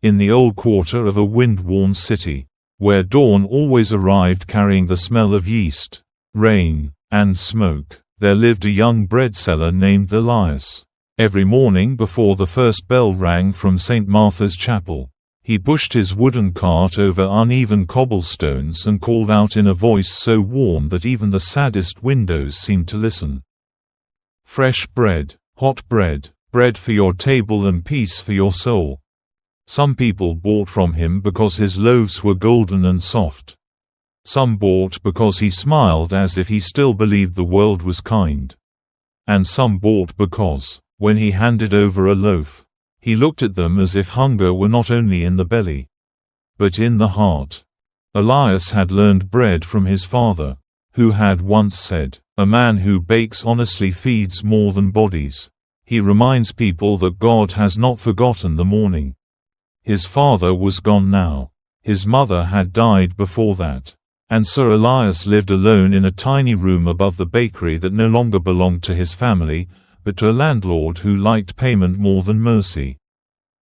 In the old quarter of a wind-worn city, where dawn always arrived carrying the smell of yeast, rain, and smoke, there lived a young bread seller named Elias. Every morning before the first bell rang from St. Martha's Chapel, he pushed his wooden cart over uneven cobblestones and called out in a voice so warm that even the saddest windows seemed to listen. Fresh bread, hot bread, bread for your table and peace for your soul. Some people bought from him because his loaves were golden and soft. Some bought because he smiled as if he still believed the world was kind. And some bought because, when he handed over a loaf, he looked at them as if hunger were not only in the belly, but in the heart. Elias had learned bread from his father, who had once said, "A man who bakes honestly feeds more than bodies." He reminds people that God has not forgotten the morning. His father was gone now. His mother had died before that. And Sir Elias lived alone in a tiny room above the bakery that no longer belonged to his family, but to a landlord who liked payment more than mercy.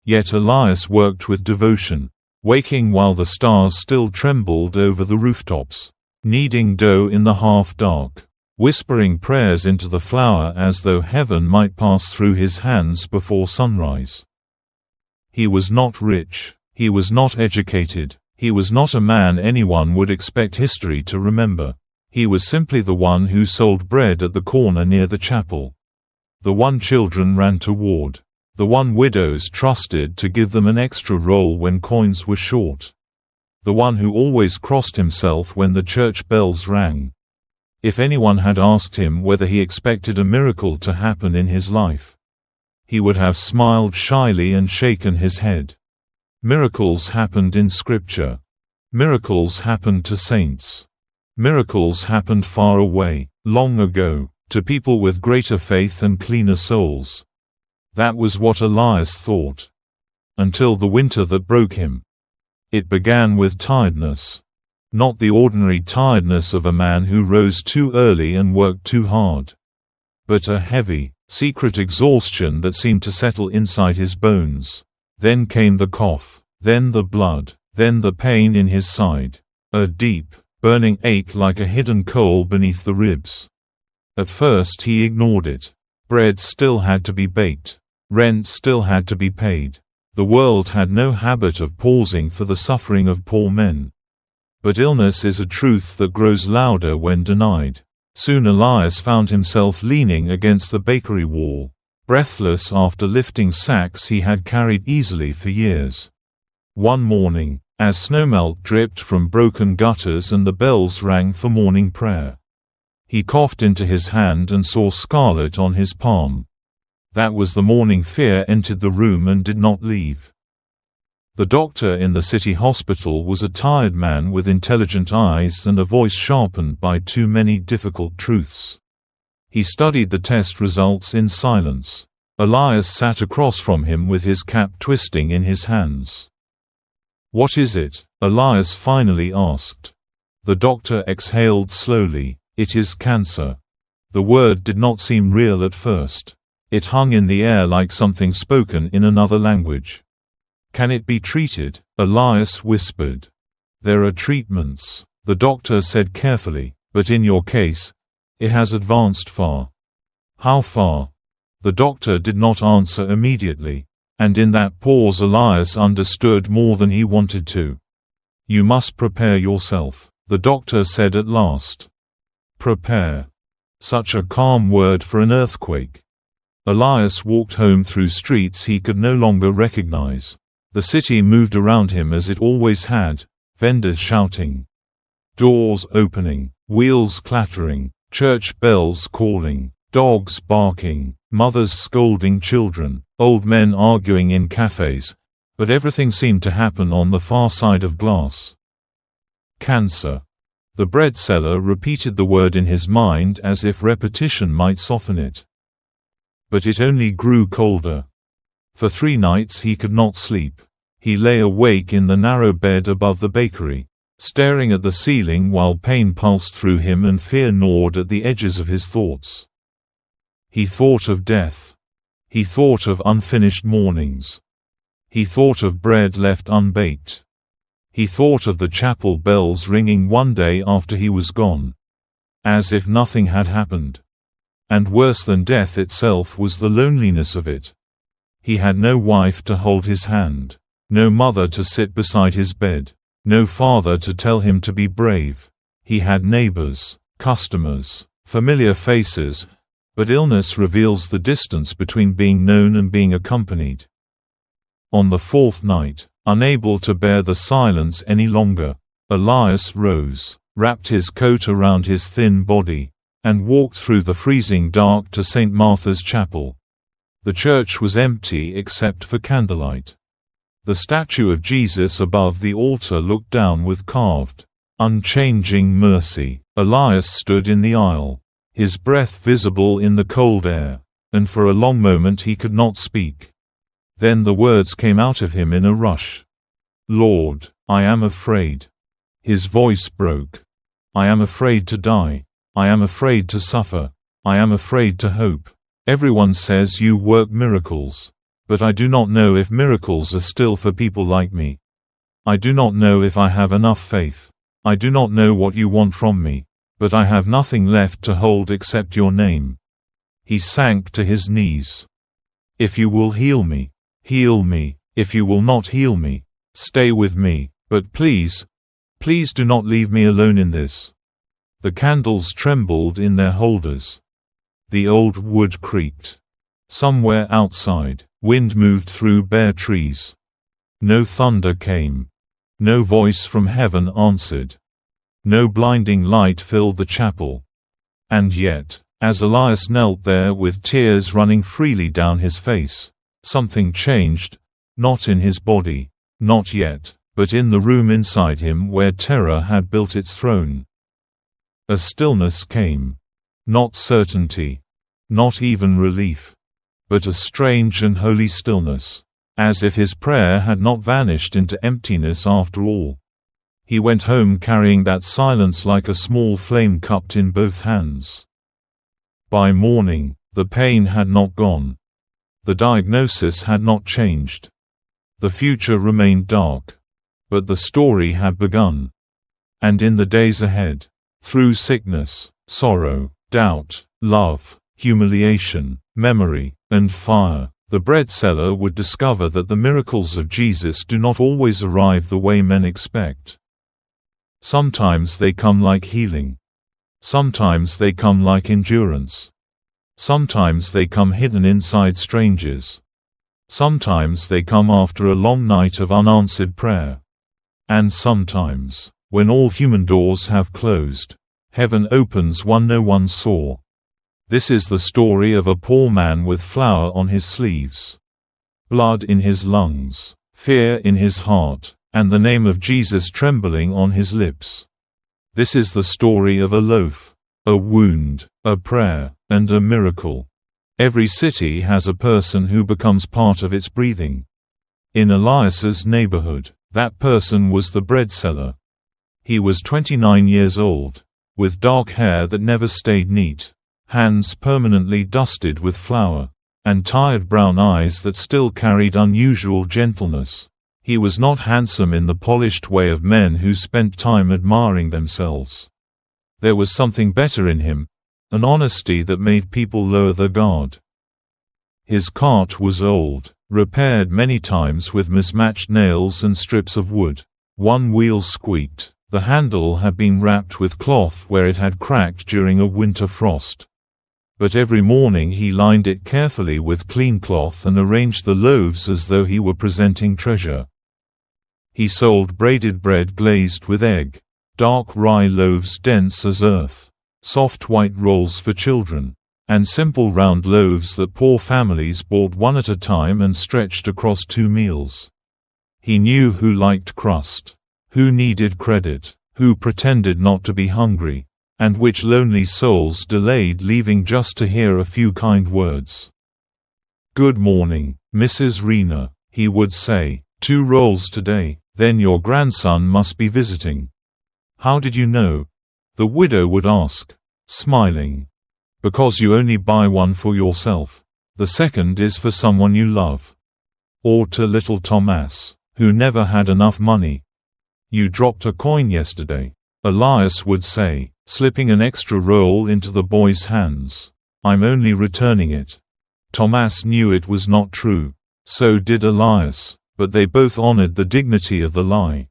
Yet Elias worked with devotion, waking while the stars still trembled over the rooftops, kneading dough in the half-dark, whispering prayers into the flour as though heaven might pass through his hands before sunrise. He was not rich, he was not educated, he was not a man anyone would expect history to remember. He was simply the one who sold bread at the corner near the chapel. The one children ran toward. The one widows trusted to give them an extra roll when coins were short. The one who always crossed himself when the church bells rang. If anyone had asked him whether he expected a miracle to happen in his life, he would have smiled shyly and shaken his head. Miracles happened in Scripture. Miracles happened to saints. Miracles happened far away, long ago, to people with greater faith and cleaner souls. That was what Elias thought. Until the winter that broke him. It began with tiredness. Not the ordinary tiredness of a man who rose too early and worked too hard, but a heavy, secret exhaustion that seemed to settle inside his bones. Then came the cough, then the blood, then the pain in his side. A deep, burning ache like a hidden coal beneath the ribs. At first he ignored it. Bread still had to be baked. Rent still had to be paid. The world had no habit of pausing for the suffering of poor men. But illness is a truth that grows louder when denied. Soon Elias found himself leaning against the bakery wall, breathless after lifting sacks he had carried easily for years. One morning, as snowmelt dripped from broken gutters and the bells rang for morning prayer, he coughed into his hand and saw scarlet on his palm. That was the morning fear entered the room and did not leave. The doctor in the city hospital was a tired man with intelligent eyes and a voice sharpened by too many difficult truths. He studied the test results in silence. Elias sat across from him with his cap twisting in his hands. "What is it?" Elias finally asked. The doctor exhaled slowly. "It is cancer." The word did not seem real at first. It hung in the air like something spoken in another language. "Can it be treated?" Elias whispered. "There are treatments," the doctor said carefully, "but in your case, it has advanced far." "How far?" The doctor did not answer immediately, and in that pause Elias understood more than he wanted to. "You must prepare yourself," the doctor said at last. Prepare. Such a calm word for an earthquake. Elias walked home through streets he could no longer recognize. The city moved around him as it always had, vendors shouting, doors opening, wheels clattering, church bells calling, dogs barking, mothers scolding children, old men arguing in cafes, but everything seemed to happen on the far side of glass. Cancer. The bread seller repeated the word in his mind as if repetition might soften it. But it only grew colder. For 3 nights he could not sleep. He lay awake in the narrow bed above the bakery, staring at the ceiling while pain pulsed through him and fear gnawed at the edges of his thoughts. He thought of death. He thought of unfinished mornings. He thought of bread left unbaked. He thought of the chapel bells ringing one day after he was gone. As if nothing had happened. And worse than death itself was the loneliness of it. He had no wife to hold his hand, no mother to sit beside his bed, no father to tell him to be brave. He had neighbors, customers, familiar faces, but illness reveals the distance between being known and being accompanied. On the fourth night, unable to bear the silence any longer, Elias rose, wrapped his coat around his thin body, and walked through the freezing dark to St. Martha's Chapel. The church was empty except for candlelight. The statue of Jesus above the altar looked down with carved, unchanging mercy. Elias stood in the aisle, his breath visible in the cold air, and for a long moment he could not speak. Then the words came out of him in a rush. "Lord, I am afraid." His voice broke. "I am afraid to die. I am afraid to suffer. I am afraid to hope. Everyone says you work miracles. But I do not know if miracles are still for people like me. I do not know if I have enough faith. I do not know what you want from me. But I have nothing left to hold except your name." He sank to his knees. "If you will heal me, heal me. If you will not heal me, stay with me. But please, please do not leave me alone in this." The candles trembled in their holders. The old wood creaked. Somewhere outside, wind moved through bare trees. No thunder came. No voice from heaven answered. No blinding light filled the chapel. And yet, as Elias knelt there with tears running freely down his face, something changed, not in his body, not yet, but in the room inside him where terror had built its throne. A stillness came. Not certainty. Not even relief. But a strange and holy stillness. As if his prayer had not vanished into emptiness after all. He went home carrying that silence like a small flame cupped in both hands. By morning, the pain had not gone. The diagnosis had not changed. The future remained dark. But the story had begun. And in the days ahead, through sickness, sorrow, doubt, love, humiliation, memory, and fire, the bread seller would discover that the miracles of Jesus do not always arrive the way men expect. Sometimes they come like healing. Sometimes they come like endurance. Sometimes they come hidden inside strangers. Sometimes they come after a long night of unanswered prayer. And sometimes, when all human doors have closed, heaven opens one no one saw. This is the story of a poor man with flour on his sleeves, blood in his lungs, fear in his heart, and the name of Jesus trembling on his lips. This is the story of a loaf, a wound, a prayer, and a miracle. Every city has a person who becomes part of its breathing. In Elias's neighborhood, that person was the bread seller. He was 29 years old, with dark hair that never stayed neat, hands permanently dusted with flour, and tired brown eyes that still carried unusual gentleness. He was not handsome in the polished way of men who spent time admiring themselves. There was something better in him, an honesty that made people lower their guard. His cart was old, repaired many times with mismatched nails and strips of wood. One wheel squeaked. The handle had been wrapped with cloth where it had cracked during a winter frost. But every morning he lined it carefully with clean cloth and arranged the loaves as though he were presenting treasure. He sold braided bread glazed with egg, dark rye loaves dense as earth, soft white rolls for children, and simple round loaves that poor families bought one at a time and stretched across 2 meals. He knew who liked crust, who needed credit, who pretended not to be hungry, and which lonely souls delayed leaving just to hear a few kind words. "Good morning, Mrs. Rena," he would say. "2 rolls today, then your grandson must be visiting." "How did you know?" the widow would ask, smiling. "Because you only buy one for yourself. The second is for someone you love." Or to little Thomas, who never had enough money. "You dropped a coin yesterday," Elias would say, slipping an extra roll into the boy's hands. "I'm only returning it." Thomas knew it was not true. So did Elias, but they both honored the dignity of the lie.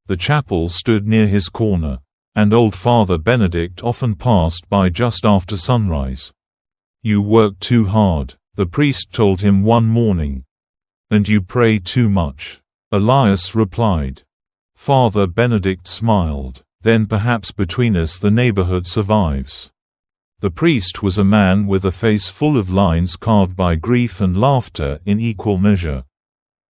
The chapel stood near his corner, and old Father Benedict often passed by just after sunrise. "You work too hard," the priest told him one morning. "And you pray too much," Elias replied. Father Benedict smiled. "Then perhaps between us the neighborhood survives." The priest was a man with a face full of lines carved by grief and laughter in equal measure.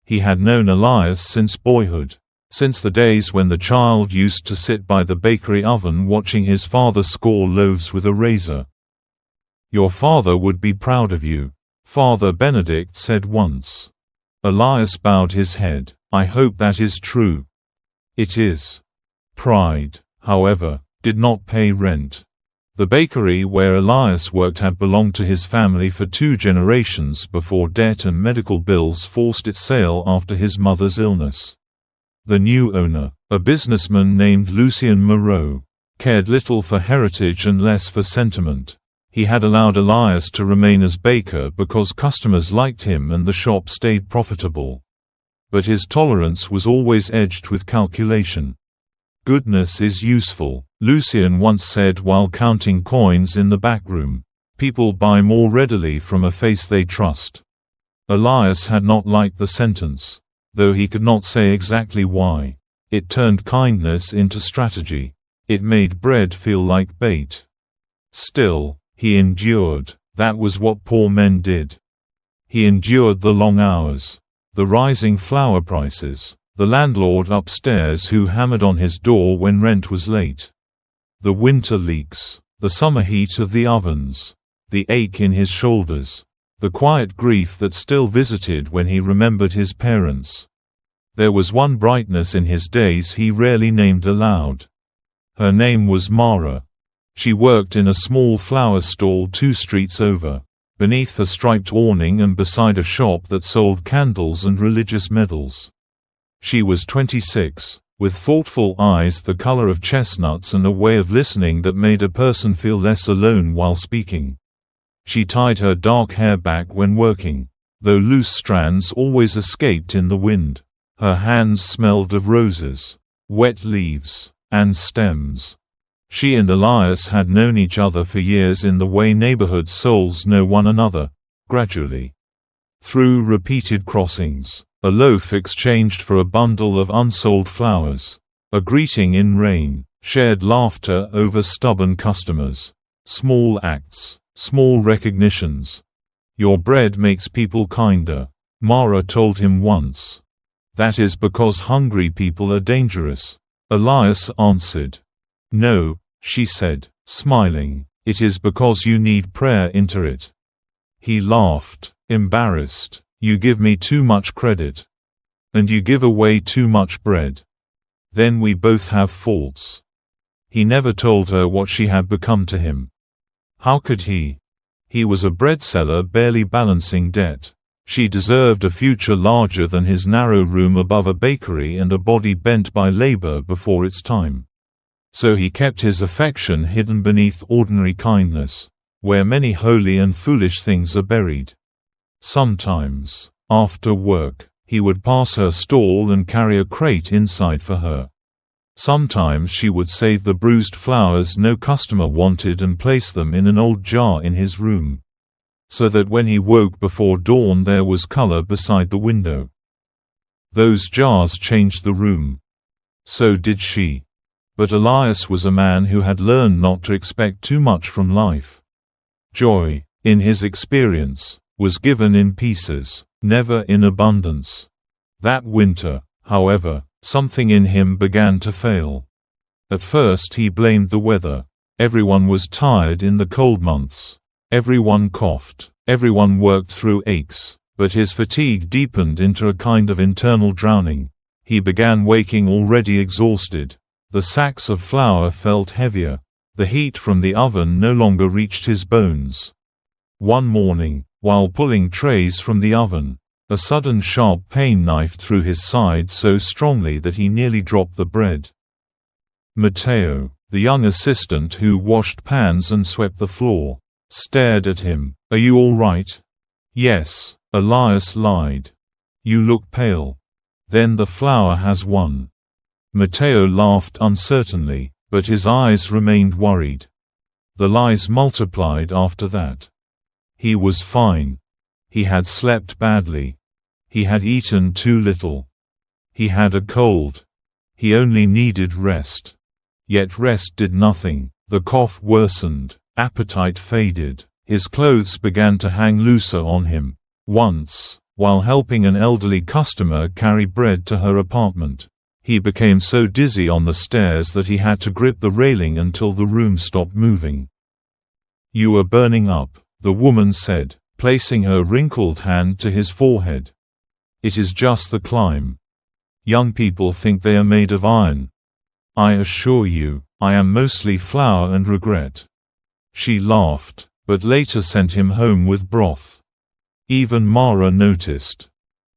He had known Elias since boyhood, since the days when the child used to sit by the bakery oven watching his father score loaves with a razor. "Your father would be proud of you," Father Benedict said once. Elias bowed his head. "I hope that is true." It is. Pride, however, did not pay rent. The bakery where Elias worked had belonged to his family for 2 generations before debt and medical bills forced its sale after his mother's illness. The new owner, a businessman named Lucien Moreau, cared little for heritage and less for sentiment. He had allowed Elias to remain as baker because customers liked him and the shop stayed profitable. But his tolerance was always edged with calculation. "Goodness is useful," Lucien once said while counting coins in the back room. "People buy more readily from a face they trust." Elias had not liked the sentence, though he could not say exactly why. It turned kindness into strategy. It made bread feel like bait. Still, he endured. That was what poor men did. He endured the long hours, the rising flour prices, the landlord upstairs who hammered on his door when rent was late, the winter leaks, the summer heat of the ovens, the ache in his shoulders, the quiet grief that still visited when he remembered his parents. There was one brightness in his days he rarely named aloud. Her name was Mara. She worked in a small flower stall 2 streets over, beneath a striped awning and beside a shop that sold candles and religious medals. She was 26, with thoughtful eyes the color of chestnuts and a way of listening that made a person feel less alone while speaking. She tied her dark hair back when working, though loose strands always escaped in the wind. Her hands smelled of roses, wet leaves, and stems. She and Elias had known each other for years in the way neighborhood souls know one another, gradually. Through repeated crossings, a loaf exchanged for a bundle of unsold flowers, a greeting in rain, shared laughter over stubborn customers, small acts, small recognitions. "Your bread makes people kinder," Mara told him once. "That is because hungry people are dangerous," Elias answered. "No," she said, smiling, "it is because you need prayer into it." He laughed, embarrassed. "You give me too much credit. And you give away too much bread. Then we both have faults." He never told her what she had become to him. How could he? He was a bread seller barely balancing debt. She deserved a future larger than his narrow room above a bakery and a body bent by labor before its time. So he kept his affection hidden beneath ordinary kindness, where many holy and foolish things are buried. Sometimes, after work, he would pass her stall and carry a crate inside for her. Sometimes she would save the bruised flowers no customer wanted and place them in an old jar in his room, so that when he woke before dawn there was color beside the window. Those jars changed the room. So did she. But Elias was a man who had learned not to expect too much from life. Joy, in his experience, was given in pieces, never in abundance. That winter, however, something in him began to fail. At first he blamed the weather. Everyone was tired in the cold months. Everyone coughed. Everyone worked through aches. But his fatigue deepened into a kind of internal drowning. He began waking already exhausted. The sacks of flour felt heavier. The heat from the oven no longer reached his bones. One morning, while pulling trays from the oven, A sudden sharp pain knifed through his side so strongly that he nearly dropped the bread. Matteo, the young assistant who washed pans and swept the floor, stared at him. "Are you all right?" "Yes," Elias lied. "You look pale." "Then the flour has won." Matteo laughed uncertainly, but his eyes remained worried. The lies multiplied after that. He was fine. He had slept badly. He had eaten too little. He had a cold. He only needed rest. Yet rest did nothing. The cough worsened. Appetite faded. His clothes began to hang looser on him. Once, while helping an elderly customer carry bread to her apartment, he became so dizzy on the stairs that he had to grip the railing until the room stopped moving. "You are burning up," the woman said, placing her wrinkled hand to his forehead. "It is just the climb. Young people think they are made of iron. I assure you, I am mostly flour and regret." She laughed, but later sent him home with broth. Even Mara noticed.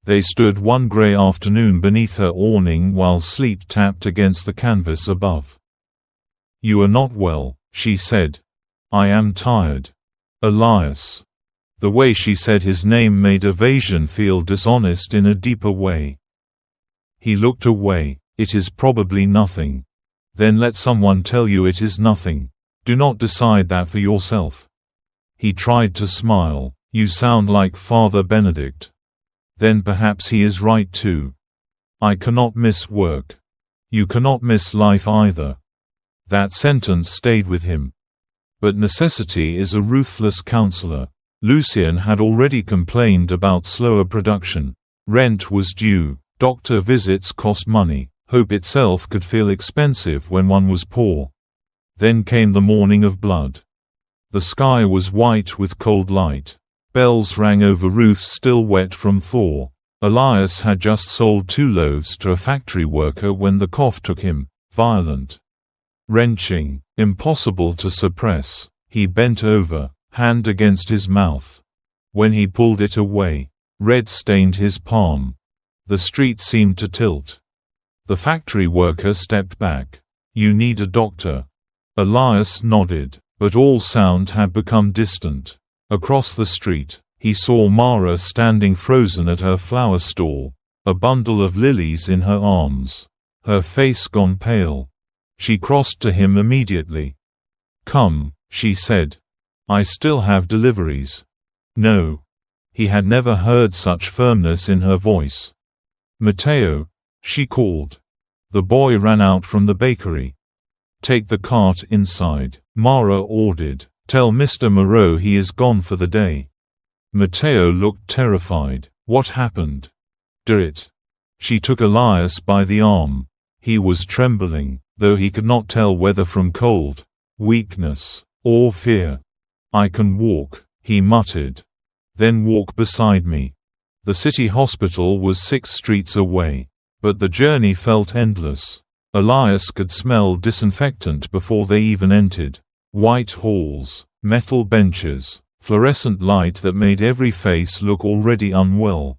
They stood one gray afternoon beneath her awning while sleep tapped against the canvas above. "You are not well," she said. "I am tired." Elias. The way she said his name made evasion feel dishonest in a deeper way. He looked away. "It is probably nothing." "Then let someone tell you it is nothing. Do not decide that for yourself." He tried to smile. "You sound like Father Benedict." "Then perhaps he is right too. I cannot miss work. You cannot miss life either." That sentence stayed with him. But necessity is a ruthless counselor. Lucien had already complained about slower production. Rent was due. Doctor visits cost money. Hope itself could feel expensive when one was poor. Then came the morning of blood. The sky was white with cold light. Bells rang over roofs still wet from thaw. Elias had just sold 2 loaves to a factory worker when the cough took him, violent, wrenching, impossible to suppress. He bent over, hand against his mouth. When he pulled it away, red stained his palm. The street seemed to tilt. The factory worker stepped back. "You need a doctor." Elias nodded, but all sound had become distant. Across the street, he saw Mara standing frozen at her flower stall, a bundle of lilies in her arms, her face gone pale. She crossed to him immediately. "Come," she said. "I still have deliveries." "No." He had never heard such firmness in her voice. "Matteo," she called. The boy ran out from the bakery. "Take the cart inside," Mara ordered. "Tell Mr. Moreau he is gone for the day." Matteo looked terrified. "What happened?" "Do it." She took Elias by the arm. He was trembling, though he could not tell whether from cold, weakness, or fear. "I can walk," he muttered. "Then walk beside me." The city hospital was 6 streets away. But the journey felt endless. Elias could smell disinfectant before they even entered. White halls, metal benches, fluorescent light that made every face look already unwell.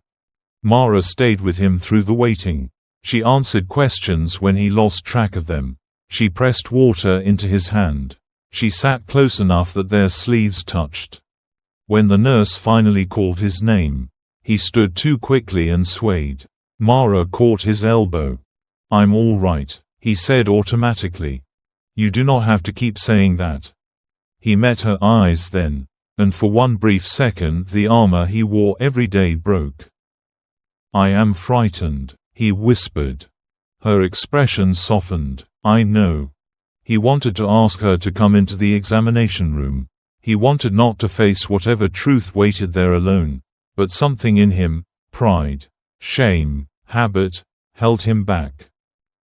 Mara stayed with him through the waiting. She answered questions when he lost track of them. She pressed water into his hand. She sat close enough that their sleeves touched. When the nurse finally called his name, he stood too quickly and swayed. Mara caught his elbow. "I'm all right," he said automatically. "You do not have to keep saying that." He met her eyes then, and for one brief second the armor he wore every day broke. "I am frightened," he whispered. Her expression softened. "I know." He wanted to ask her to come into the examination room. He wanted not to face whatever truth waited there alone, but something in him, pride, shame, habit, held him back.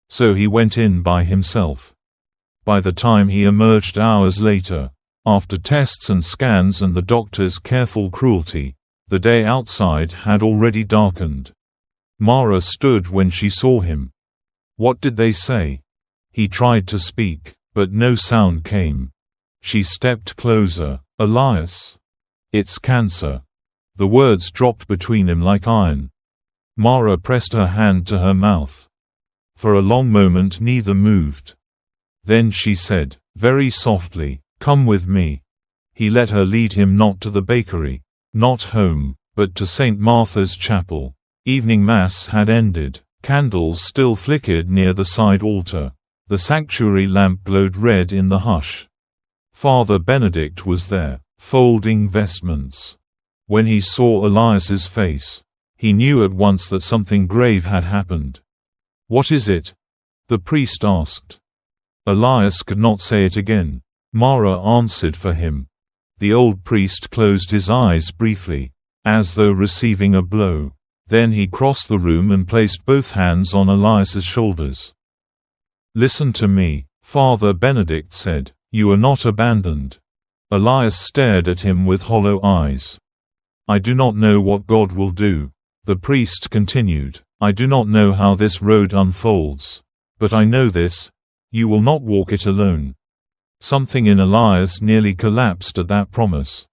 So he went in by himself. By the time he emerged hours later, after tests and scans and the doctor's careful cruelty, the day outside had already darkened. Mara stood when she saw him. "What did they say?" He tried to speak, but no sound came. She stepped closer. "Elias. It's cancer." The words dropped between them like iron. Mara pressed her hand to her mouth. For a long moment neither moved. Then she said, very softly, "Come with me." He let her lead him not to the bakery, not home, but to St. Martha's Chapel. Evening Mass had ended. Candles still flickered near the side altar. The sanctuary lamp glowed red in the hush. Father Benedict was there, folding vestments. When he saw Elias's face, he knew at once that something grave had happened. "What is it?" the priest asked. Elias could not say it again. Mara answered for him. The old priest closed his eyes briefly, as though receiving a blow. Then he crossed the room and placed both hands on Elias's shoulders. "Listen to me," Father Benedict said. "You are not abandoned." Elias stared at him with hollow eyes. "I do not know what God will do," the priest continued. "I do not know how this road unfolds. But I know this: you will not walk it alone." Something in Elias nearly collapsed at that promise.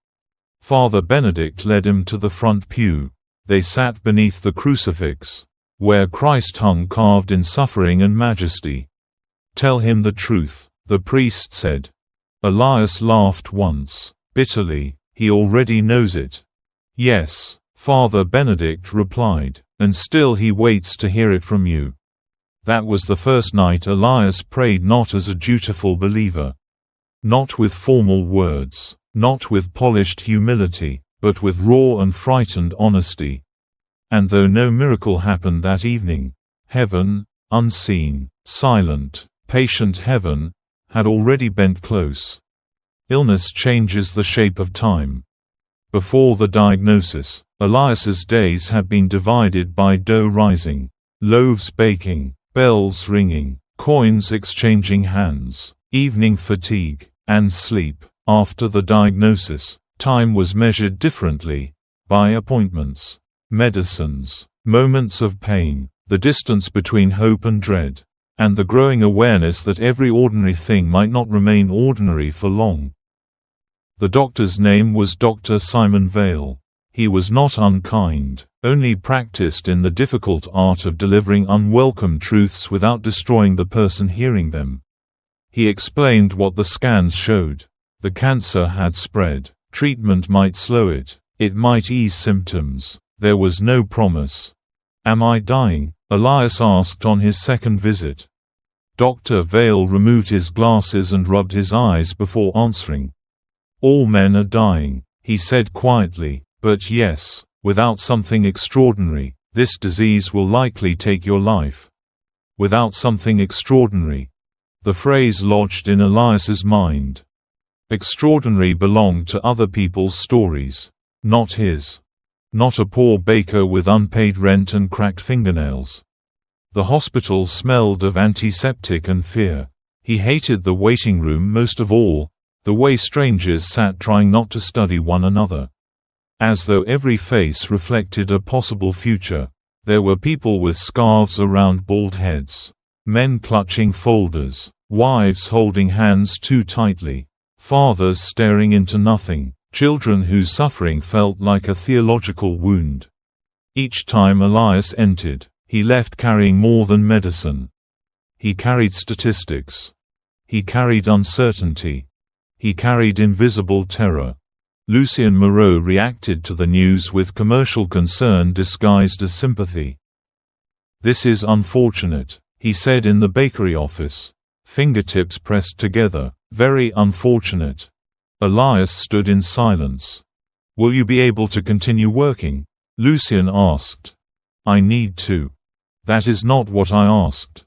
Father Benedict led him to the front pew. They sat beneath the crucifix, where Christ hung carved in suffering and majesty. "Tell him the truth," the priest said. Elias laughed once, bitterly. "He already knows it." "Yes," Father Benedict replied, "and still he waits to hear it from you." That was the first night Elias prayed not as a dutiful believer. Not with formal words, not with polished humility, but with raw and frightened honesty. And though no miracle happened that evening, heaven, unseen, silent, patient heaven, had already bent close. Illness changes the shape of time. Before the diagnosis, Elias's days had been divided by dough rising, loaves baking, bells ringing, coins exchanging hands, evening fatigue, and sleep. After the diagnosis, time was measured differently, by appointments, medicines, moments of pain, the distance between hope and dread, and the growing awareness that every ordinary thing might not remain ordinary for long. The doctor's name was Dr. Simon Vale. He was not unkind, only practiced in the difficult art of delivering unwelcome truths without destroying the person hearing them. He explained what the scans showed. The cancer had spread. Treatment might slow it. It might ease symptoms. There was no promise. "Am I dying?" Elias asked on his second visit. Dr. Vale removed his glasses and rubbed his eyes before answering. "All men are dying," he said quietly, "but yes, without something extraordinary, this disease will likely take your life." Without something extraordinary. The phrase lodged in Elias's mind. Extraordinary belonged to other people's stories, not his. Not a poor baker with unpaid rent and cracked fingernails. The hospital smelled of antiseptic and fear. He hated the waiting room most of all, the way strangers sat trying not to study one another. As though every face reflected a possible future. There were people with scarves around bald heads, men clutching folders, wives holding hands too tightly, fathers staring into nothing, children whose suffering felt like a theological wound. Each time Elias entered, he left carrying more than medicine. He carried statistics. He carried uncertainty. He carried invisible terror. Lucien Moreau reacted to the news with commercial concern disguised as sympathy. "This is unfortunate," he said in the bakery office, fingertips pressed together. "Very unfortunate." Elias stood in silence. "Will you be able to continue working?" Lucien asked. "I need to." "That is not what I asked."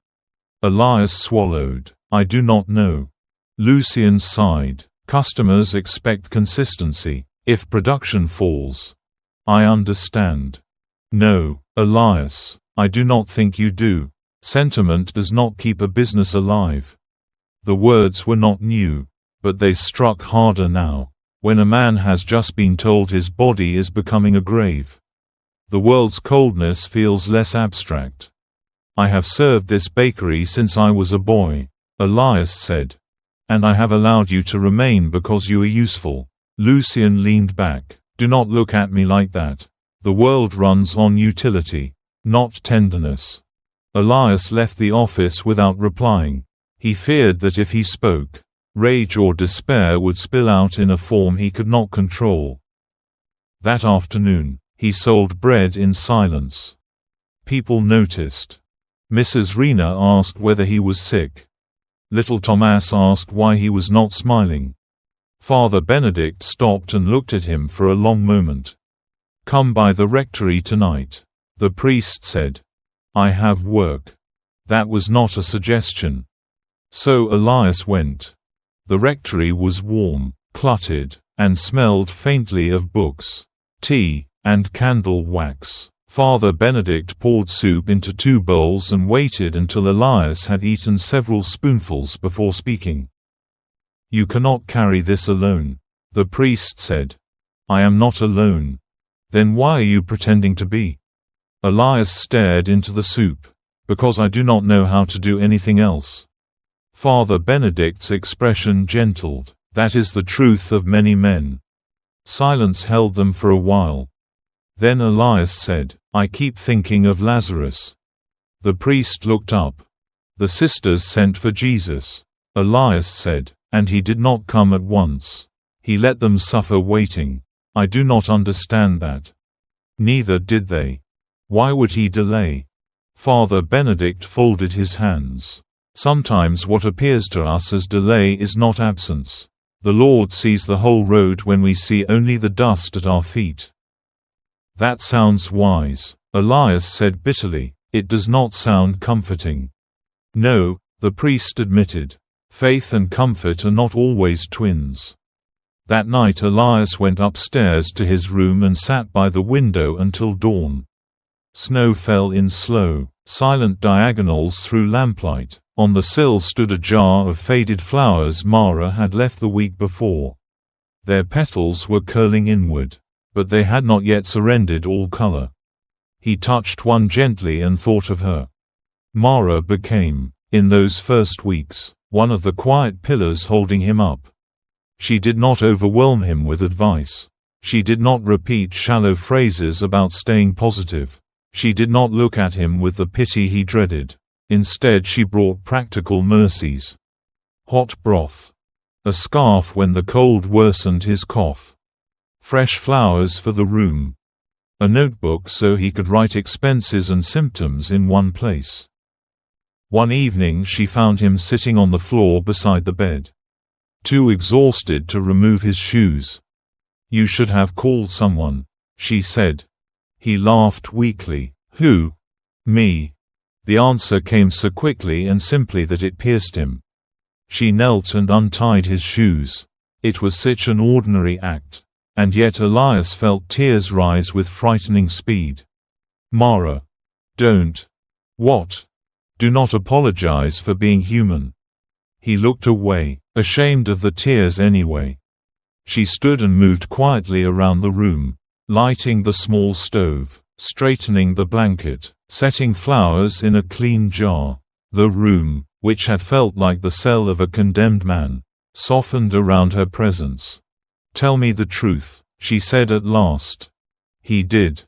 Elias swallowed. "I do not know." Lucien sighed. "Customers expect consistency. If production falls." "I understand." "No, Elias, I do not think you do. Sentiment does not keep a business alive." The words were not new, but they struck harder now, when a man has just been told his body is becoming a grave. The world's coldness feels less abstract. "I have served this bakery since I was a boy," Elias said. "And I have allowed you to remain because you are useful." Lucien leaned back. Do not look at me like that. The world runs on utility, not tenderness." Elias left the office without replying. He feared that if he spoke, rage or despair would spill out in a form he could not control. That afternoon, he sold bread in silence. People noticed. Mrs. Rena asked whether he was sick. Little Thomas asked why he was not smiling. Father Benedict stopped and looked at him for a long moment. "Come by the rectory tonight," the priest said. "I have work." That was not a suggestion. So Elias went. The rectory was warm, cluttered, and smelled faintly of books, tea, and candle wax. Father Benedict poured soup into 2 bowls and waited until Elias had eaten several spoonfuls before speaking. "You cannot carry this alone," the priest said. "I am not alone." "Then why are you pretending to be?" Elias stared into the soup. "Because I do not know how to do anything else." Father Benedict's expression gentled. "That is the truth of many men." Silence held them for a while. Then Elias said, "I keep thinking of Lazarus." The priest looked up. "The sisters sent for Jesus," Elias said, "and he did not come at once. He let them suffer waiting. I do not understand that." "Neither did they. Why would he delay?" Father Benedict folded his hands. "Sometimes what appears to us as delay is not absence. The Lord sees the whole road when we see only the dust at our feet." "That sounds wise," Elias said bitterly. "It does not sound comforting." "No," the priest admitted. "Faith and comfort are not always twins." That night Elias went upstairs to his room and sat by the window until dawn. Snow fell in slow, silent diagonals through lamplight. On the sill stood a jar of faded flowers Mara had left the week before. Their petals were curling inward, but they had not yet surrendered all color. He touched one gently and thought of her. Mara became, in those first weeks, one of the quiet pillars holding him up. She did not overwhelm him with advice. She did not repeat shallow phrases about staying positive. She did not look at him with the pity he dreaded. Instead she brought practical mercies. Hot broth. A scarf when the cold worsened his cough. Fresh flowers for the room. A notebook so he could write expenses and symptoms in one place. One evening she found him sitting on the floor beside the bed, too exhausted to remove his shoes. "You should have called someone," she said. He laughed weakly. "Who?" "Me." The answer came so quickly and simply that it pierced him. She knelt and untied his shoes. It was such an ordinary act. And yet Elias felt tears rise with frightening speed. "Mara. Don't." "What?" "Do not apologize for being human." He looked away, ashamed of the tears anyway. She stood and moved quietly around the room, lighting the small stove, straightening the blanket, setting flowers in a clean jar. The room, which had felt like the cell of a condemned man, softened around her presence. "Tell me the truth," she said at last. He did.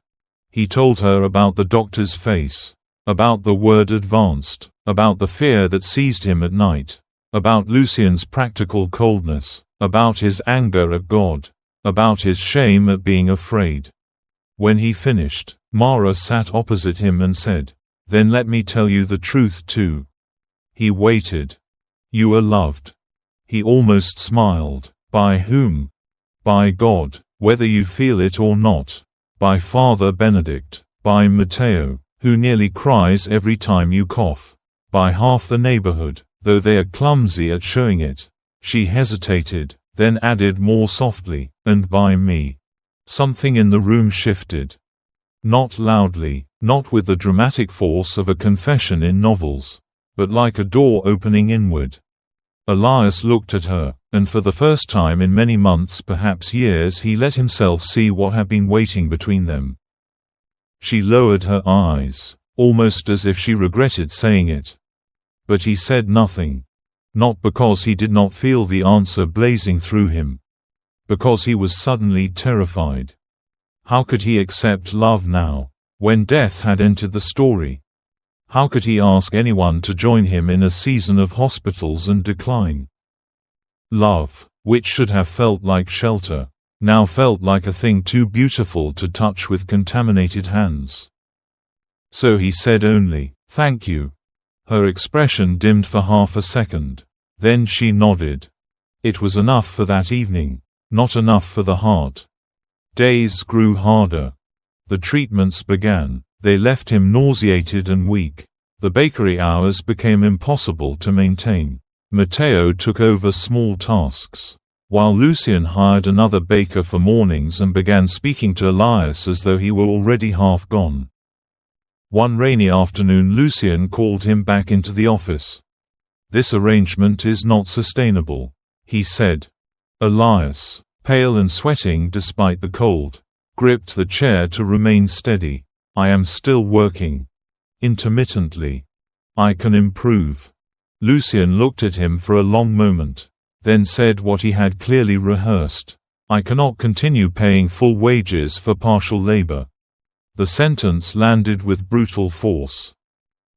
He told her about the doctor's face, about the word advanced, about the fear that seized him at night, about Lucien's practical coldness, about his anger at God, about his shame at being afraid. When he finished, Mara sat opposite him and said, "Then let me tell you the truth too." He waited. "You are loved." He almost smiled. "By whom?" "By God, whether you feel it or not. By Father Benedict. By Matteo, who nearly cries every time you cough. By half the neighborhood, though they are clumsy at showing it." She hesitated, then added more softly, "and by me." Something in the room shifted. Not loudly, not with the dramatic force of a confession in novels, but like a door opening inward. Elias looked at her, and for the first time in many months, perhaps years, he let himself see what had been waiting between them. She lowered her eyes, almost as if she regretted saying it. But he said nothing. Not because he did not feel the answer blazing through him. Because he was suddenly terrified. How could he accept love now, when death had entered the story? How could he ask anyone to join him in a season of hospitals and decline? Love, which should have felt like shelter, now felt like a thing too beautiful to touch with contaminated hands. So he said only, "Thank you." Her expression dimmed for half a second. Then she nodded. It was enough for that evening, not enough for the heart. Days grew harder. The treatments began. They left him nauseated and weak. The bakery hours became impossible to maintain. Matteo took over small tasks, while Lucien hired another baker for mornings and began speaking to Elias as though he were already half gone. One rainy afternoon Lucien called him back into the office. "This arrangement is not sustainable," he said. Elias, pale and sweating despite the cold, gripped the chair to remain steady. "I am still working. Intermittently. I can improve." Lucien looked at him for a long moment, then said what he had clearly rehearsed. "I cannot continue paying full wages for partial labor." The sentence landed with brutal force.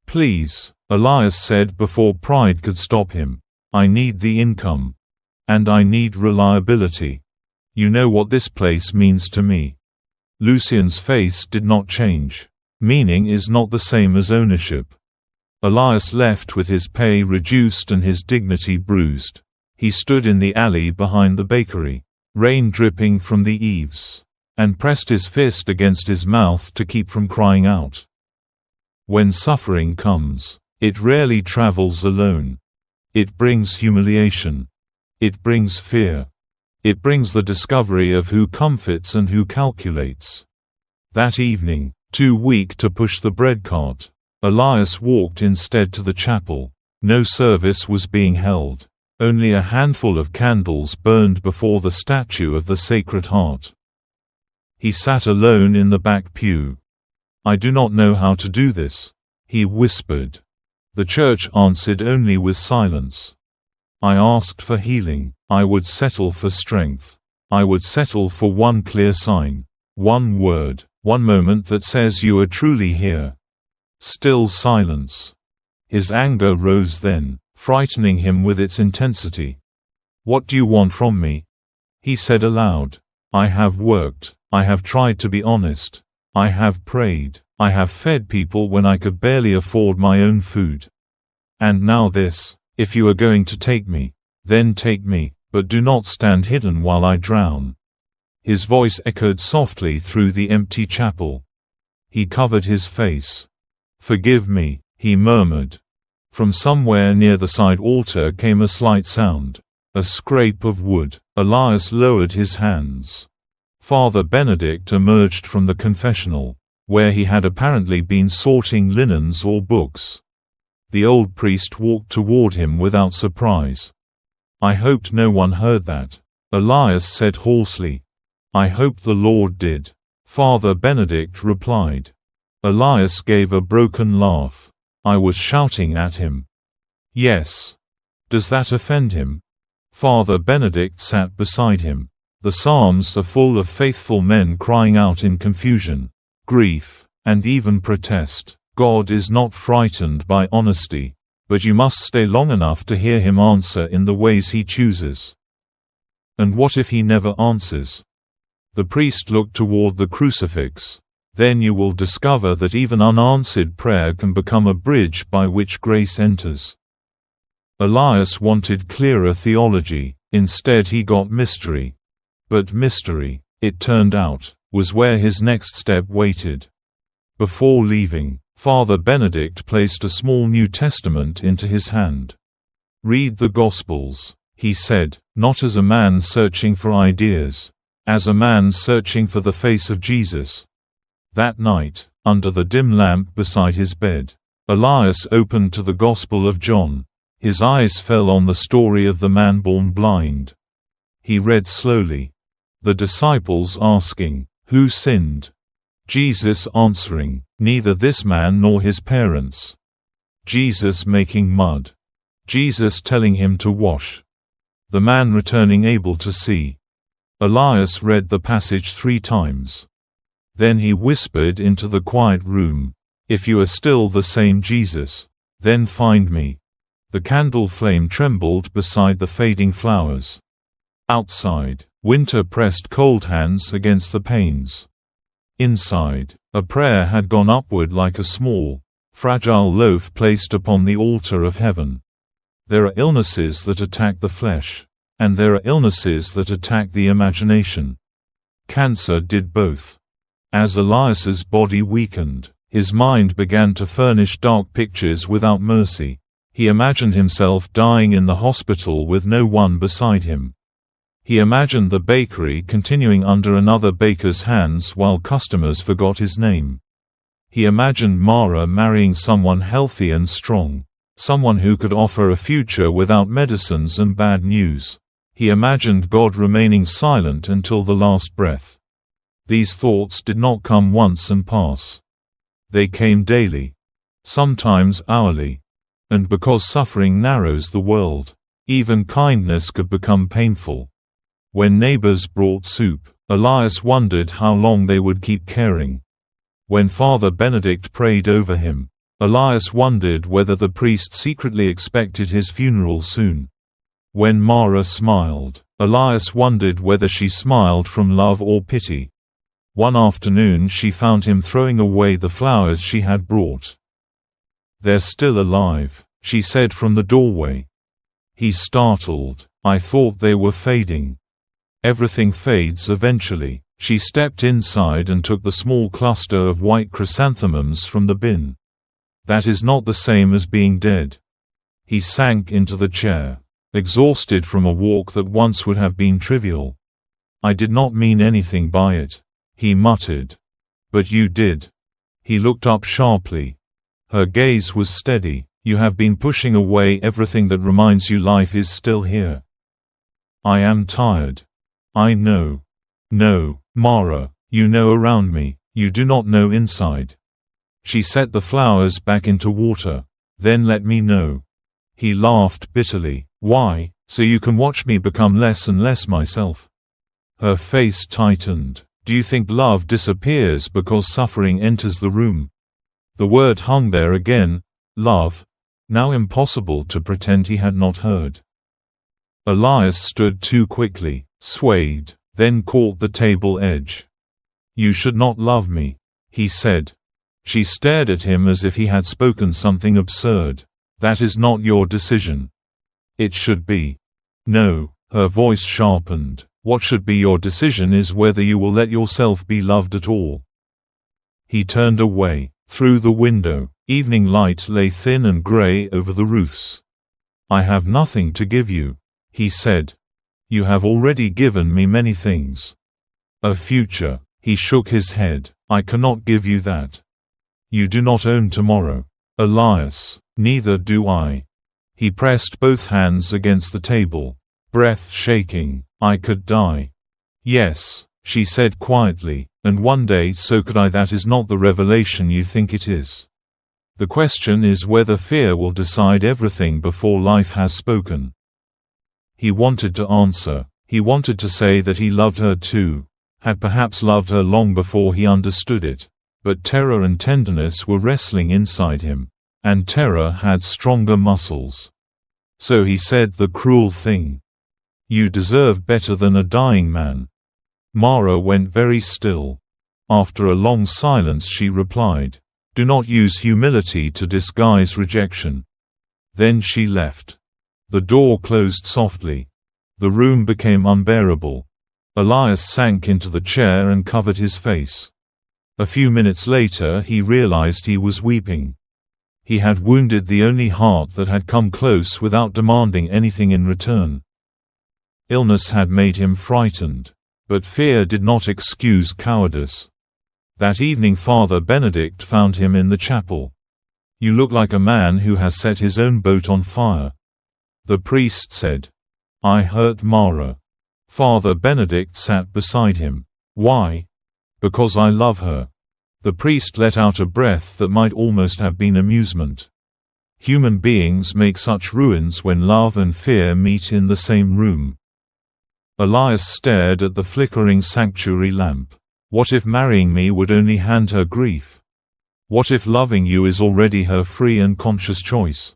"Please," Elias said before pride could stop him. "I need the income. And I need reliability. You know what this place means to me." Lucien's face did not change. Meaning is not the same as ownership. Elias left with his pay reduced and his dignity bruised. He stood in the alley behind the bakery, rain dripping from the eaves, and pressed his fist against his mouth to keep from crying out. When suffering comes, it rarely travels alone. It brings humiliation. It brings fear. It brings the discovery of who comforts and who calculates. That evening, too weak to push the bread cart, Elias walked instead to the chapel. No service was being held. Only a handful of candles burned before the statue of the Sacred Heart. He sat alone in the back pew. "I do not know how to do this," he whispered. The church answered only with silence. I asked for healing. I would settle for strength. I would settle for one clear sign. One word. One moment that says you are truly here. Still silence. His anger rose then, frightening him with its intensity. "What do you want from me?" he said aloud. "I have worked. I have tried to be honest. I have prayed. I have fed people when I could barely afford my own food. And now this. If you are going to take me, then take me, but do not stand hidden while I drown." His voice echoed softly through the empty chapel. He covered his face. "Forgive me," he murmured. From somewhere near the side altar came a slight sound. A scrape of wood. Elias lowered his hands. Father Benedict emerged from the confessional, where he had apparently been sorting linens or books. The old priest walked toward him without surprise. "I hoped no one heard that," Elias said hoarsely. "I hope the Lord did," Father Benedict replied. Elias gave a broken laugh. "I was shouting at him." "Yes. Does that offend him?" Father Benedict sat beside him. "The Psalms are full of faithful men crying out in confusion, grief, and even protest. God is not frightened by honesty, but you must stay long enough to hear him answer in the ways he chooses." "And what if he never answers?" The priest looked toward the crucifix. "Then you will discover that even unanswered prayer can become a bridge by which grace enters." Elias wanted clearer theology. Instead he got mystery. But mystery, it turned out, was where his next step waited. Before leaving, Father Benedict placed a small New Testament into his hand. "Read the Gospels," he said, "not as a man searching for ideas. As a man searching for the face of Jesus." That night, under the dim lamp beside his bed, Elias opened to the Gospel of John. His eyes fell on the story of the man born blind. He read slowly. The disciples asking, "Who sinned?" Jesus answering, "Neither this man nor his parents." Jesus making mud. Jesus telling him to wash. The man returning able to see. Elias read the passage 3 times. Then he whispered into the quiet room, "If you are still the same Jesus, then find me." The candle flame trembled beside the fading flowers. Outside, winter pressed cold hands against the panes. Inside, a prayer had gone upward like a small, fragile loaf placed upon the altar of heaven. There are illnesses that attack the flesh, and there are illnesses that attack the imagination. Cancer did both. As Elias's body weakened, his mind began to furnish dark pictures without mercy. He imagined himself dying in the hospital with no one beside him. He imagined the bakery continuing under another baker's hands while customers forgot his name. He imagined Mara marrying someone healthy and strong, someone who could offer a future without medicines and bad news. He imagined God remaining silent until the last breath. These thoughts did not come once and pass. They came daily, sometimes hourly. And because suffering narrows the world, even kindness could become painful. When neighbors brought soup, Elias wondered how long they would keep caring. When Father Benedict prayed over him, Elias wondered whether the priest secretly expected his funeral soon. When Mara smiled, Elias wondered whether she smiled from love or pity. One afternoon she found him throwing away the flowers she had brought. "They're still alive," she said from the doorway. He startled. "I thought they were fading." "Everything fades eventually." She stepped inside and took the small cluster of white chrysanthemums from the bin. "That is not the same as being dead." He sank into the chair, exhausted from a walk that once would have been trivial. "I did not mean anything by it," he muttered. "But you did." He looked up sharply. Her gaze was steady. "You have been pushing away everything that reminds you life is still here." "I am tired." "I know." "No, Mara, you know around me, you do not know inside." She set the flowers back into water. "Then let me know." He laughed bitterly. "Why? So you can watch me become less and less myself." Her face tightened. "Do you think love disappears because suffering enters the room?" The word hung there again, love. Now impossible to pretend he had not heard. Elias stood too quickly, swayed, then caught the table edge. "You should not love me," he said. She stared at him as if he had spoken something absurd. "That is not your decision." "It should be." "No." Her voice sharpened. "What should be your decision is whether you will let yourself be loved at all." He turned away. Through the window, evening light lay thin and gray over the roofs. "I have nothing to give you," he said. "You have already given me many things." "A future." He shook his head. "I cannot give you that. You do not own tomorrow." "Elias, neither do I." He pressed both hands against the table, breath shaking. "I could die." "Yes," she said quietly, "and one day so could I. That is not the revelation you think it is. The question is whether fear will decide everything before life has spoken." He wanted to answer. He wanted to say that he loved her too, had perhaps loved her long before he understood it. But terror and tenderness were wrestling inside him, and terror had stronger muscles. So he said the cruel thing. "You deserve better than a dying man." Mara went very still. After a long silence she replied, "Do not use humility to disguise rejection." Then she left. The door closed softly. The room became unbearable. Elias sank into the chair and covered his face. A few minutes later he realized he was weeping. He had wounded the only heart that had come close without demanding anything in return. Illness had made him frightened. But fear did not excuse cowardice. That evening Father Benedict found him in the chapel. "You look like a man who has set his own boat on fire," the priest said. "I hurt Mara." Father Benedict sat beside him. "Why?" "Because I love her." The priest let out a breath that might almost have been amusement. Human beings make such ruins when love and fear meet in the same room. Elias stared at the flickering sanctuary lamp. What if marrying me would only hand her grief? What if loving you is already her free and conscious choice?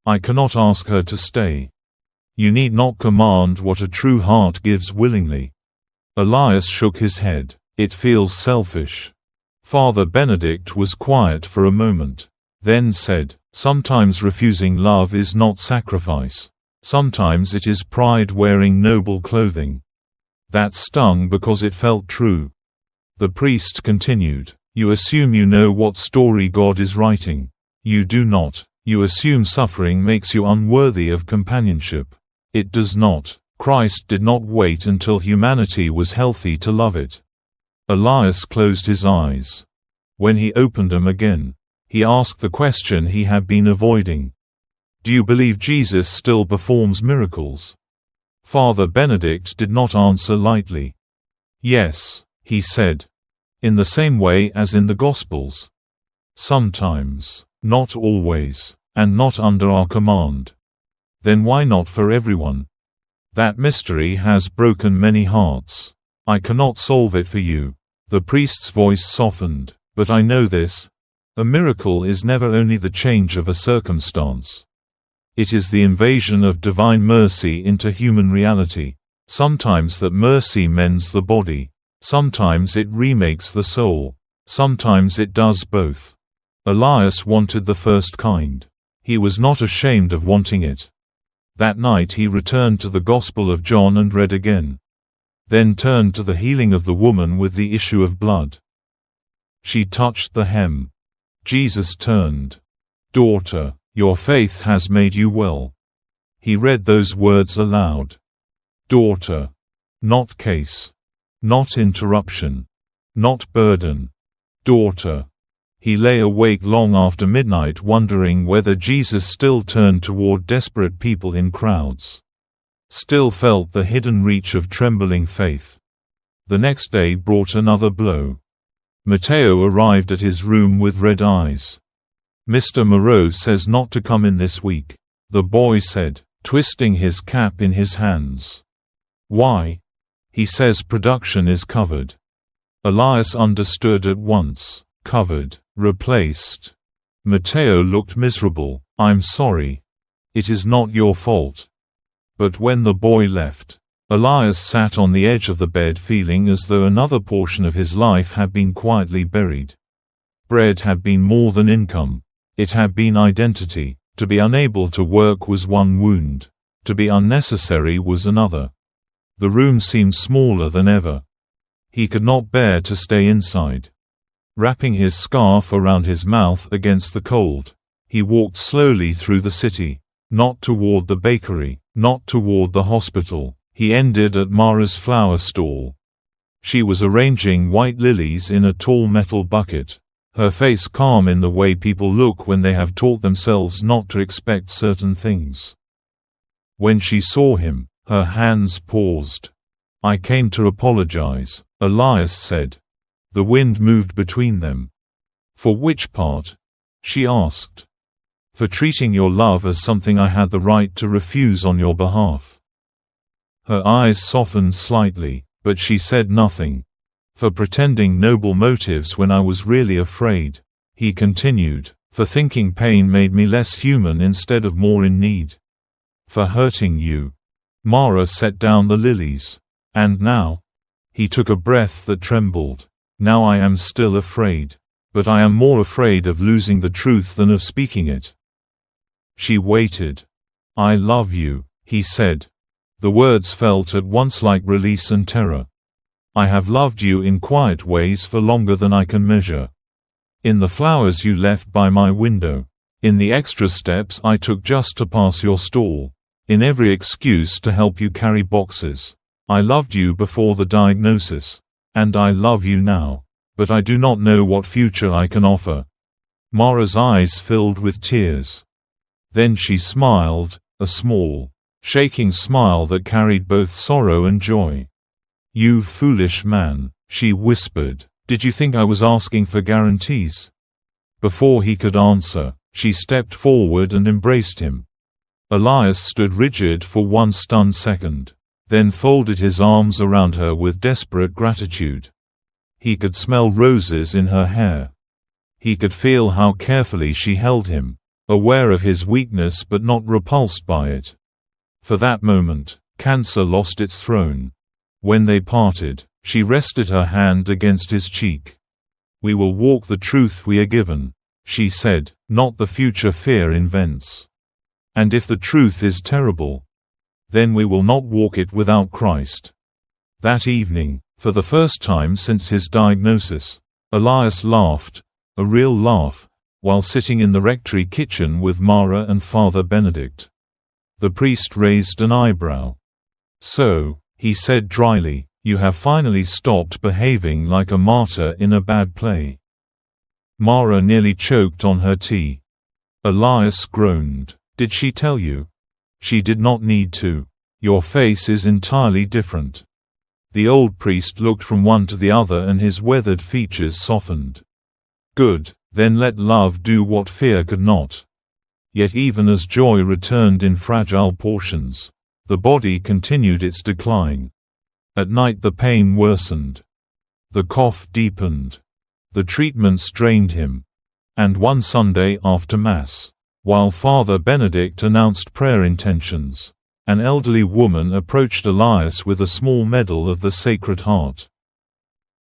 I cannot ask her to stay. You need not command what a true heart gives willingly. Elias shook his head. It feels selfish. Father Benedict was quiet for a moment, then said, sometimes refusing love is not sacrifice. Sometimes it is pride wearing noble clothing. That stung because it felt true. The priest continued, you assume you know what story God is writing. You do not. You assume suffering makes you unworthy of companionship. It does not. Christ did not wait until humanity was healthy to love it. Elias closed his eyes. When he opened them again, he asked the question he had been avoiding. Do you believe Jesus still performs miracles? Father Benedict did not answer lightly. Yes, he said. In the same way as in the Gospels. Sometimes, not always, and not under our command. Then why not for everyone? That mystery has broken many hearts. I cannot solve it for you. The priest's voice softened, but I know this. A miracle is never only the change of a circumstance. It is the invasion of divine mercy into human reality. Sometimes that mercy mends the body. Sometimes it remakes the soul. Sometimes it does both. Elias wanted the first kind. He was not ashamed of wanting it. That night he returned to the Gospel of John and read again. Then turned to the healing of the woman with the issue of blood. She touched the hem. Jesus turned. Daughter, your faith has made you well. He read those words aloud. Daughter. Not case. Not interruption. Not burden. Daughter. He lay awake long after midnight wondering whether Jesus still turned toward desperate people in crowds. Still felt the hidden reach of trembling faith. The next day brought another blow. Matteo arrived at his room with red eyes. Mr. Moreau says not to come in this week, the boy said, twisting his cap in his hands. Why? He says production is covered. Elias understood at once. Covered. Replaced. Matteo looked miserable. I'm sorry. It is not your fault. But when the boy left, Elias sat on the edge of the bed feeling as though another portion of his life had been quietly buried. Bread had been more than income. It had been identity. To be unable to work was one wound. To be unnecessary was another. The room seemed smaller than ever. He could not bear to stay inside. Wrapping his scarf around his mouth against the cold, he walked slowly through the city, not toward the bakery, not toward the hospital. He ended at Mara's flower stall. She was arranging white lilies in a tall metal bucket, her face calm in the way people look when they have taught themselves not to expect certain things. When she saw him, her hands paused. I came to apologize, Elias said. The wind moved between them. For which part? She asked. For treating your love as something I had the right to refuse on your behalf. Her eyes softened slightly, but she said nothing. For pretending noble motives when I was really afraid, he continued. For thinking pain made me less human instead of more in need. For hurting you. Mara set down the lilies. And now? He took a breath that trembled. Now I am still afraid. But I am more afraid of losing the truth than of speaking it. She waited. I love you, he said. The words felt at once like release and terror. I have loved you in quiet ways for longer than I can measure. In the flowers you left by my window. In the extra steps I took just to pass your stall. In every excuse to help you carry boxes. I loved you before the diagnosis. And I love you now. But I do not know what future I can offer. Mara's eyes filled with tears. Then she smiled, a small, shaking smile that carried both sorrow and joy. You foolish man, she whispered. Did you think I was asking for guarantees? Before he could answer, she stepped forward and embraced him. Elias stood rigid for one stunned second, then folded his arms around her with desperate gratitude. He could smell roses in her hair. He could feel how carefully she held him, aware of his weakness but not repulsed by it. For that moment, cancer lost its throne. When they parted, she rested her hand against his cheek. "We will walk the truth we are given," she said, "not the future fear invents. And if the truth is terrible, then we will not walk it without Christ." That evening, for the first time since his diagnosis, Elias laughed, a real laugh, while sitting in the rectory kitchen with Mara and Father Benedict. The priest raised an eyebrow. "So," he said dryly, "you have finally stopped behaving like a martyr in a bad play." Mara nearly choked on her tea. Elias groaned. "Did she tell you?" "She did not need to. Your face is entirely different." The old priest looked from one to the other and his weathered features softened. "Good, then let love do what fear could not." Yet even as joy returned in fragile portions, the body continued its decline. At night the pain worsened. The cough deepened. The treatments drained him. And one Sunday after Mass, while Father Benedict announced prayer intentions, an elderly woman approached Elias with a small medal of the Sacred Heart.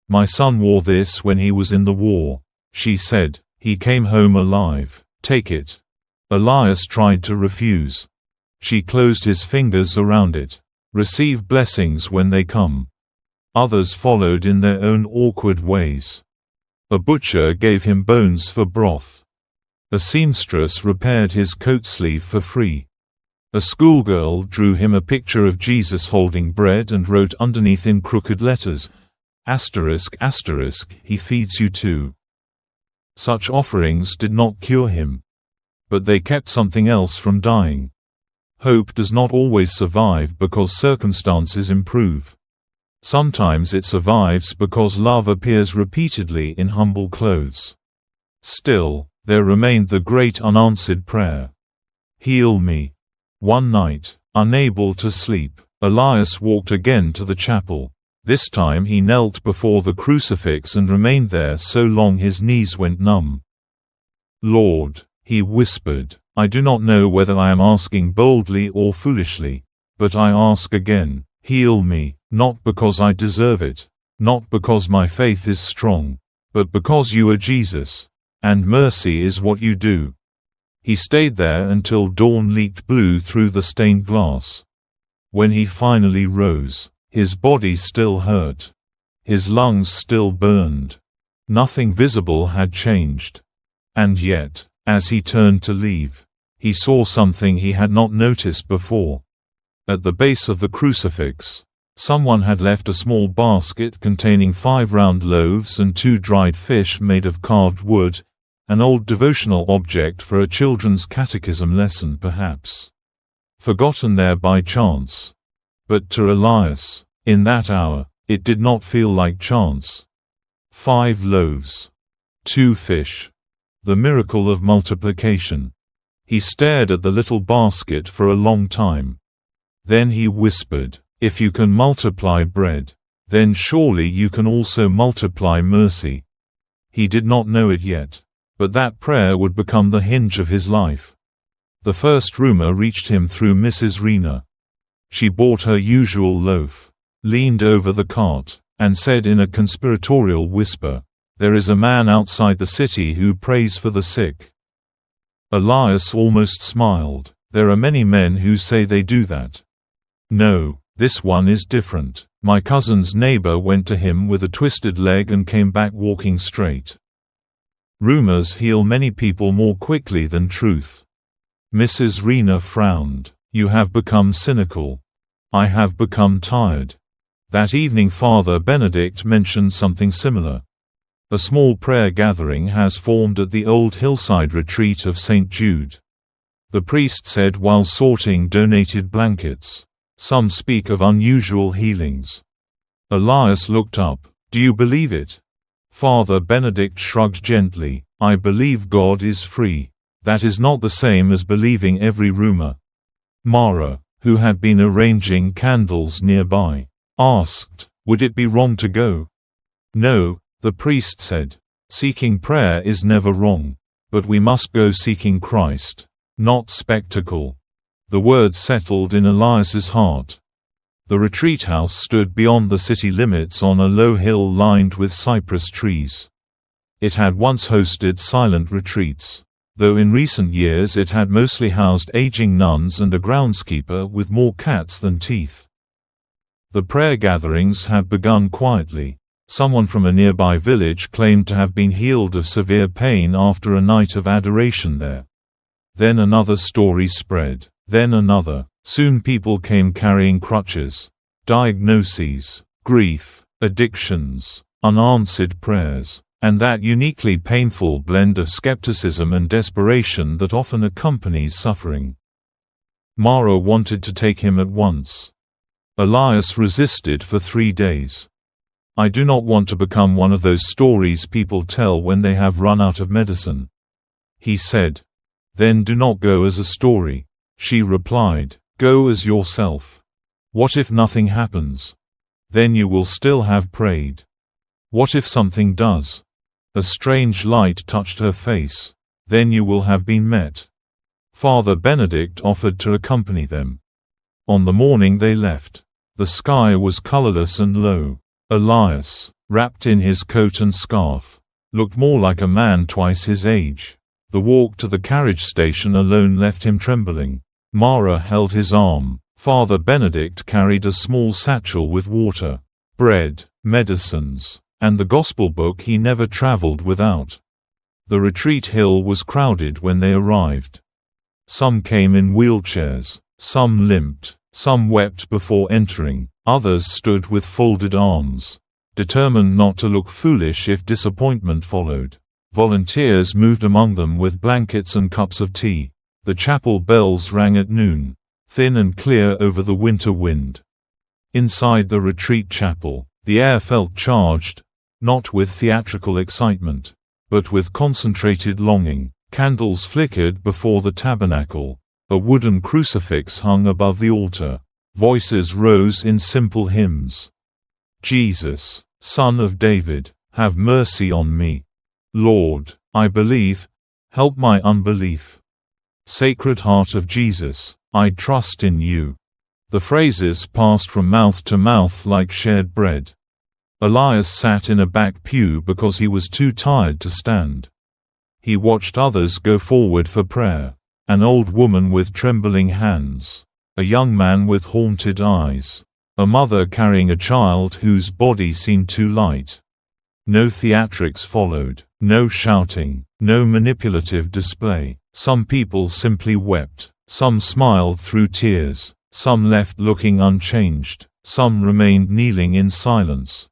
"My son wore this when he was in the war," she said. "He came home alive. Take it." Elias tried to refuse. She closed his fingers around it. "Receive blessings when they come." Others followed in their own awkward ways. A butcher gave him bones for broth. A seamstress repaired his coat sleeve for free. A schoolgirl drew him a picture of Jesus holding bread and wrote underneath in crooked letters, ***, he feeds you too. Such offerings did not cure him. But they kept something else from dying. Hope does not always survive because circumstances improve. Sometimes it survives because love appears repeatedly in humble clothes. Still, there remained the great unanswered prayer. "Heal me." One night, unable to sleep, Elias walked again to the chapel. This time he knelt before the crucifix and remained there so long his knees went numb. "Lord," he whispered, "I do not know whether I am asking boldly or foolishly, but I ask again, heal me, not because I deserve it, not because my faith is strong, but because you are Jesus, and mercy is what you do." He stayed there until dawn leaked blue through the stained glass. When he finally rose, his body still hurt. His lungs still burned. Nothing visible had changed. And yet, as he turned to leave, he saw something he had not noticed before. At the base of the crucifix, someone had left a small basket containing 5 round loaves and 2 dried fish made of carved wood, an old devotional object for a children's catechism lesson perhaps. Forgotten there by chance. But to Elias, in that hour, it did not feel like chance. 5 loaves. 2 fish. The miracle of multiplication. He stared at the little basket for a long time. Then he whispered, "If you can multiply bread, then surely you can also multiply mercy." He did not know it yet, but that prayer would become the hinge of his life. The first rumor reached him through Mrs. Rena. She bought her usual loaf, leaned over the cart, and said in a conspiratorial whisper, "There is a man outside the city who prays for the sick." Elias almost smiled. There are many men who say they do that. No, this one is different. My cousin's neighbor went to him with a twisted leg and came back walking straight. Rumors heal many people more quickly than truth. Mrs. Rena frowned. "You have become cynical." "I have become tired." That evening Father Benedict mentioned something similar. A small prayer gathering has formed at the old hillside retreat of St. Jude. The priest said while sorting donated blankets, "Some speak of unusual healings." Elias looked up. "Do you believe it?" Father Benedict shrugged gently. "I believe God is free. That is not the same as believing every rumor." Mara, who had been arranging candles nearby, asked, "Would it be wrong to go?" "No, The priest said, "Seeking prayer is never wrong. But we must go seeking Christ, not spectacle." The words settled in Elias's heart. The retreat house stood beyond the city limits on a low hill lined with cypress trees. It had once hosted silent retreats, though in recent years it had mostly housed aging nuns and a groundskeeper with more cats than teeth. The prayer gatherings had begun quietly. Someone from a nearby village claimed to have been healed of severe pain after a night of adoration there. Then another story spread. Then another. Soon people came carrying crutches, diagnoses, grief, addictions, unanswered prayers, and that uniquely painful blend of skepticism and desperation that often accompanies suffering. Mara wanted to take him at once. Elias resisted for 3 days. "I do not want to become one of those stories people tell when they have run out of medicine," he said. "Then do not go as a story," she replied. "Go as yourself. What if nothing happens? Then you will still have prayed. What if something does?" A strange light touched her face. "Then you will have been met." Father Benedict offered to accompany them. On the morning they left, the sky was colorless and low. Elias, wrapped in his coat and scarf, looked more like a man twice his age. The walk to the carriage station alone left him trembling. Mara held his arm. Father Benedict carried a small satchel with water, bread, medicines, and the gospel book he never traveled without. The retreat hill was crowded when they arrived. Some came in wheelchairs, some limped, some wept before entering, others stood with folded arms, determined not to look foolish if disappointment followed. Volunteers moved among them with blankets and cups of tea. The chapel bells rang at noon, thin and clear over the winter wind. Inside the retreat chapel, the air felt charged, not with theatrical excitement, but with concentrated longing. Candles flickered before the tabernacle. A wooden crucifix hung above the altar. Voices rose in simple hymns. "Jesus, Son of David, have mercy on me. Lord, I believe, help my unbelief. Sacred Heart of Jesus, I trust in you." The phrases passed from mouth to mouth like shared bread. Elias sat in a back pew because he was too tired to stand. He watched others go forward for prayer. An old woman with trembling hands. A young man with haunted eyes. A mother carrying a child whose body seemed too light. No theatrics followed, no shouting, no manipulative display. Some people simply wept, some smiled through tears, some left looking unchanged, some remained kneeling in silence.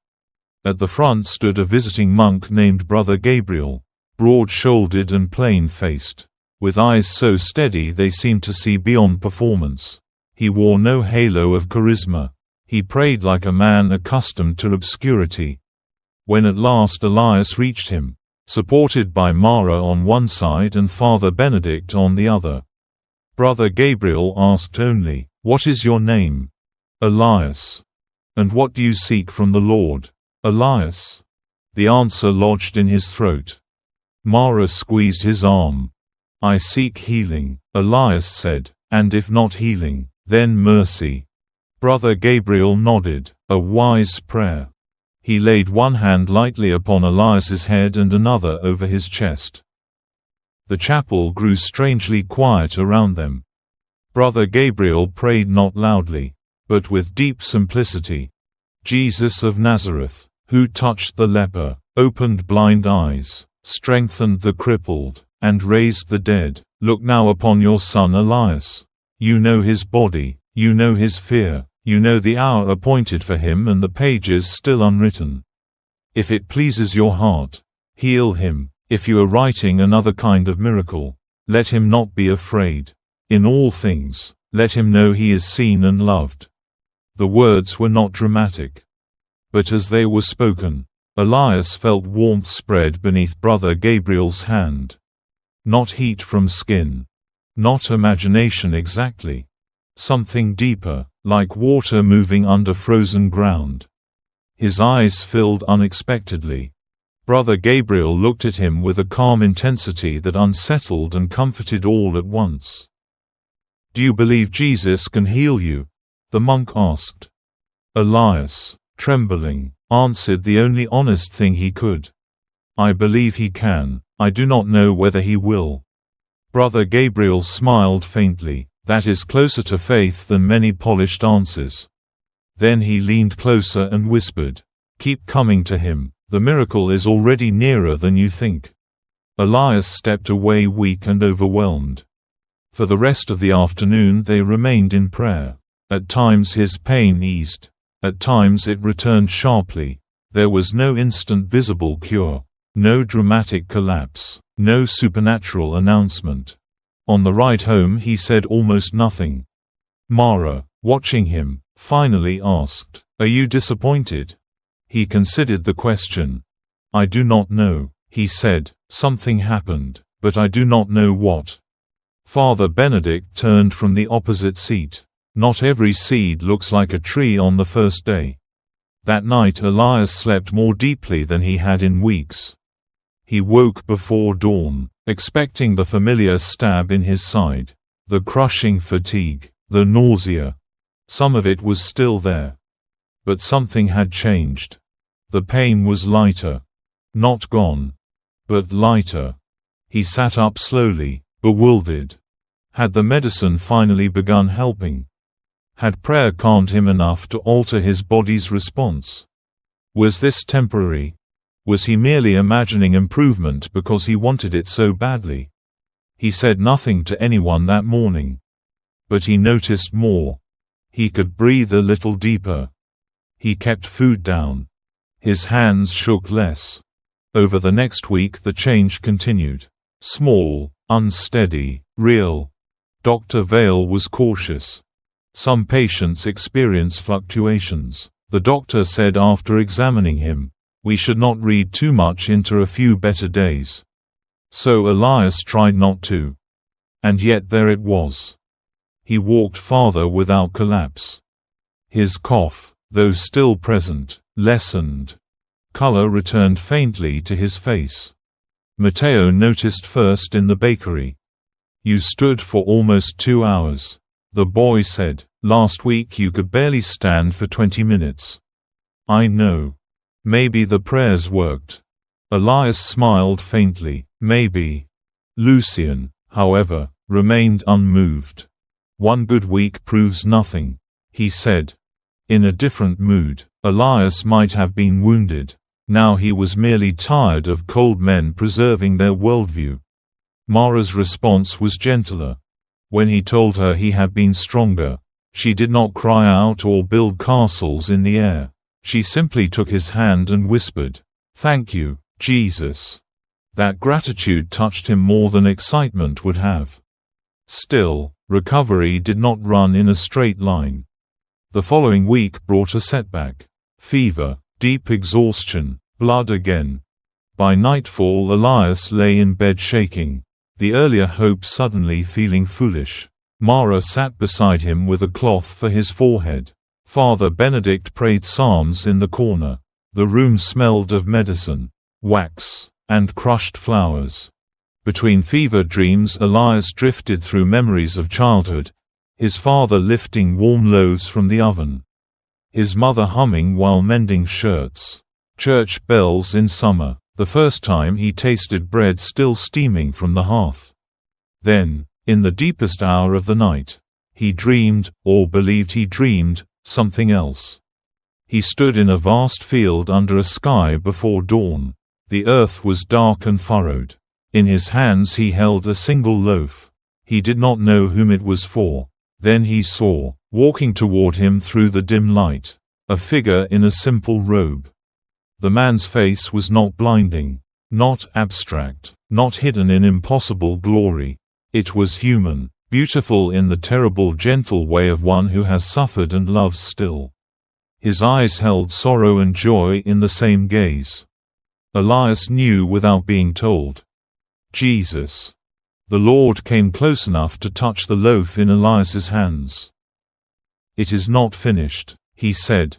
At the front stood a visiting monk named Brother Gabriel, broad-shouldered and plain-faced, with eyes so steady they seemed to see beyond performance. He wore no halo of charisma. He prayed like a man accustomed to obscurity. When at last Elias reached him, supported by Mara on one side and Father Benedict on the other, Brother Gabriel asked only, "What is your name?" "Elias." "And what do you seek from the Lord?" "Elias." The answer lodged in his throat. Mara squeezed his arm. "I seek healing," Elias said, "and if not healing, then mercy." Brother Gabriel nodded, a wise prayer. He laid one hand lightly upon Elias's head and another over his chest. The chapel grew strangely quiet around them. Brother Gabriel prayed not loudly, but with deep simplicity. "Jesus of Nazareth, who touched the leper, opened blind eyes, strengthened the crippled, and raised the dead, look now upon your son Elias. You know his body, you know his fear, you know the hour appointed for him and the pages still unwritten. If it pleases your heart, heal him. If you are writing another kind of miracle, let him not be afraid. In all things, let him know he is seen and loved." The words were not dramatic. But as they were spoken, Elias felt warmth spread beneath Brother Gabriel's hand. Not heat from skin. Not imagination exactly. Something deeper, like water moving under frozen ground. His eyes filled unexpectedly. Brother Gabriel looked at him with a calm intensity that unsettled and comforted all at once. "Do you believe Jesus can heal you?" the monk asked. Elias, trembling, answered the only honest thing he could. "I believe he can. I do not know whether he will." Brother Gabriel smiled faintly. "That is closer to faith than many polished answers." Then he leaned closer and whispered, "Keep coming to him. The miracle is already nearer than you think." Elias stepped away weak and overwhelmed. For the rest of the afternoon they remained in prayer. At times his pain eased. At times it returned sharply. There was no instant visible cure. No dramatic collapse. No supernatural announcement. On the ride home he said almost nothing. Mara, watching him, finally asked, "Are you disappointed?" He considered the question. "I do not know," he said. "Something happened, but I do not know what." Father Benedict turned from the opposite seat. "Not every seed looks like a tree on the first day." That night Elias slept more deeply than he had in weeks. He woke before dawn, expecting the familiar stab in his side. The crushing fatigue, the nausea. Some of it was still there. But something had changed. The pain was lighter. Not gone. But lighter. He sat up slowly, bewildered. Had the medicine finally begun helping? Had prayer calmed him enough to alter his body's response? Was this temporary? Was he merely imagining improvement because he wanted it so badly? He said nothing to anyone that morning. But he noticed more. He could breathe a little deeper. He kept food down. His hands shook less. Over the next week the change continued. Small, unsteady, real. Dr. Vale was cautious. Some patients experience fluctuations. The doctor said after examining him, "We should not read too much into a few better days." So Elias tried not to. And yet there it was. He walked farther without collapse. His cough, though still present, lessened. Color returned faintly to his face. Matteo noticed first in the bakery. "You stood for almost 2 hours," the boy said. "Last week you could barely stand for 20 minutes." "I know. Maybe the prayers worked." Elias smiled faintly. "Maybe." Lucien, however, remained unmoved. "One good week proves nothing," he said. In a different mood, Elias might have been wounded. Now he was merely tired of cold men preserving their worldview. Mara's response was gentler. When he told her he had been stronger, she did not cry out or build castles in the air. She simply took his hand and whispered, "Thank you, Jesus." That gratitude touched him more than excitement would have. Still, recovery did not run in a straight line. The following week brought a setback. Fever, deep exhaustion, blood again. By nightfall Elias lay in bed shaking, the earlier hope suddenly feeling foolish. Mara sat beside him with a cloth for his forehead. Father Benedict prayed psalms in the corner. The room smelled of medicine, wax, and crushed flowers. Between fever dreams Elias drifted through memories of childhood, his father lifting warm loaves from the oven. His mother humming while mending shirts. Church bells in summer, the first time he tasted bread still steaming from the hearth. Then, in the deepest hour of the night, he dreamed, or believed he dreamed, something else. He stood in a vast field under a sky before dawn. The earth was dark and furrowed. In his hands he held a single loaf. He did not know whom it was for. Then he saw, walking toward him through the dim light, a figure in a simple robe. The man's face was not blinding, not abstract, not hidden in impossible glory. It was human, beautiful in the terrible gentle way of one who has suffered and loves still. His eyes held sorrow and joy in the same gaze. Elias knew without being told. Jesus. The Lord came close enough to touch the loaf in Elias's hands. "It is not finished," he said.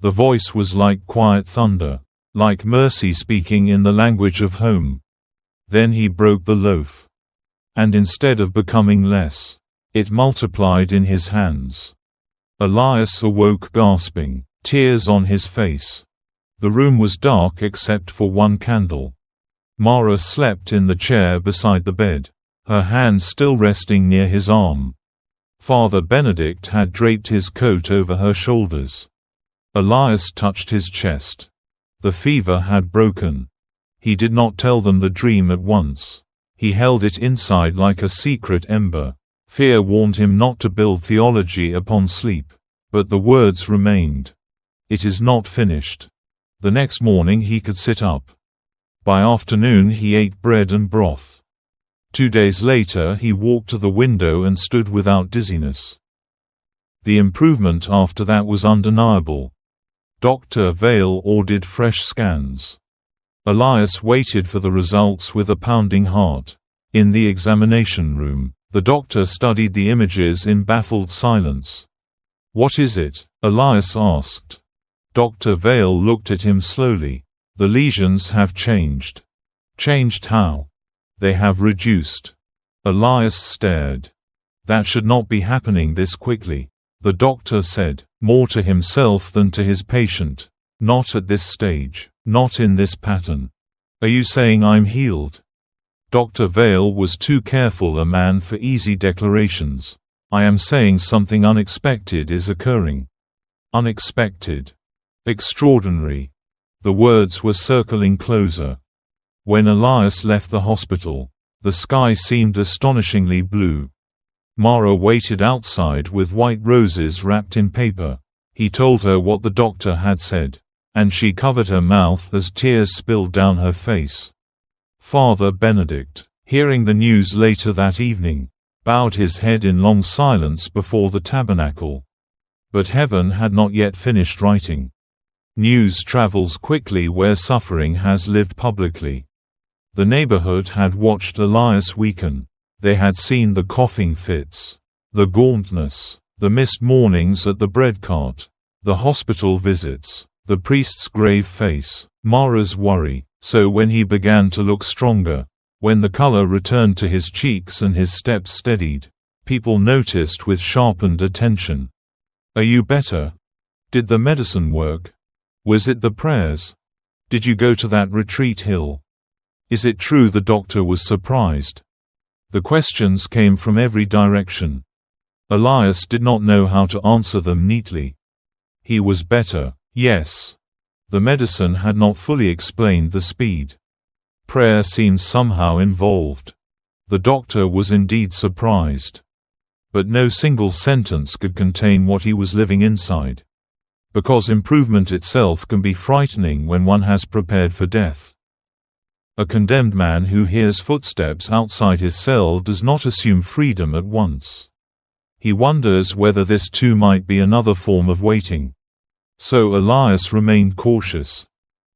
The voice was like quiet thunder. like Mercy speaking in the language of home. Then he broke the loaf. And instead of becoming less, it multiplied in his hands. Elias awoke gasping, tears on his face. The room was dark except for one candle. Mara slept in the chair beside the bed, her hand still resting near his arm. Father Benedict had draped his coat over her shoulders. Elias touched his chest. The fever had broken. He did not tell them the dream at once. He held it inside like a secret ember. Fear warned him not to build theology upon sleep. But the words remained. It is not finished. The next morning he could sit up. By afternoon he ate bread and broth. 2 days later he walked to the window and stood without dizziness. The improvement after that was undeniable. Dr. Vale ordered fresh scans. Elias waited for the results with a pounding heart. In the examination room, the doctor studied the images in baffled silence. "What is it?" Elias asked. Dr. Vale looked at him slowly. "The lesions have changed." "Changed how?" "They have reduced." Elias stared. "That should not be happening this quickly," the doctor said, more to himself than to his patient. "Not at this stage. Not in this pattern." "Are you saying I'm healed?" Dr. Vale was too careful a man for easy declarations. "I am saying something unexpected is occurring." Unexpected. Extraordinary. The words were circling closer. When Elias left the hospital, the sky seemed astonishingly blue. Mara waited outside with white roses wrapped in paper. He told her what the doctor had said, and she covered her mouth as tears spilled down her face. Father Benedict, hearing the news later that evening, bowed his head in long silence before the tabernacle. But heaven had not yet finished writing. News travels quickly where suffering has lived publicly. The neighborhood had watched Elias weaken. They had seen the coughing fits, the gauntness, the missed mornings at the bread cart, the hospital visits, the priest's grave face, Mara's worry. So when he began to look stronger, when the color returned to his cheeks and his steps steadied, people noticed with sharpened attention. "Are you better? Did the medicine work? Was it the prayers? Did you go to that retreat hill? Is it true?" The doctor was surprised. The questions came from every direction. Elias did not know how to answer them neatly. He was better, yes. The medicine had not fully explained the speed. Prayer seemed somehow involved. The doctor was indeed surprised. But no single sentence could contain what he was living inside. Because improvement itself can be frightening when one has prepared for death. A condemned man who hears footsteps outside his cell does not assume freedom at once. He wonders whether this too might be another form of waiting. So Elias remained cautious.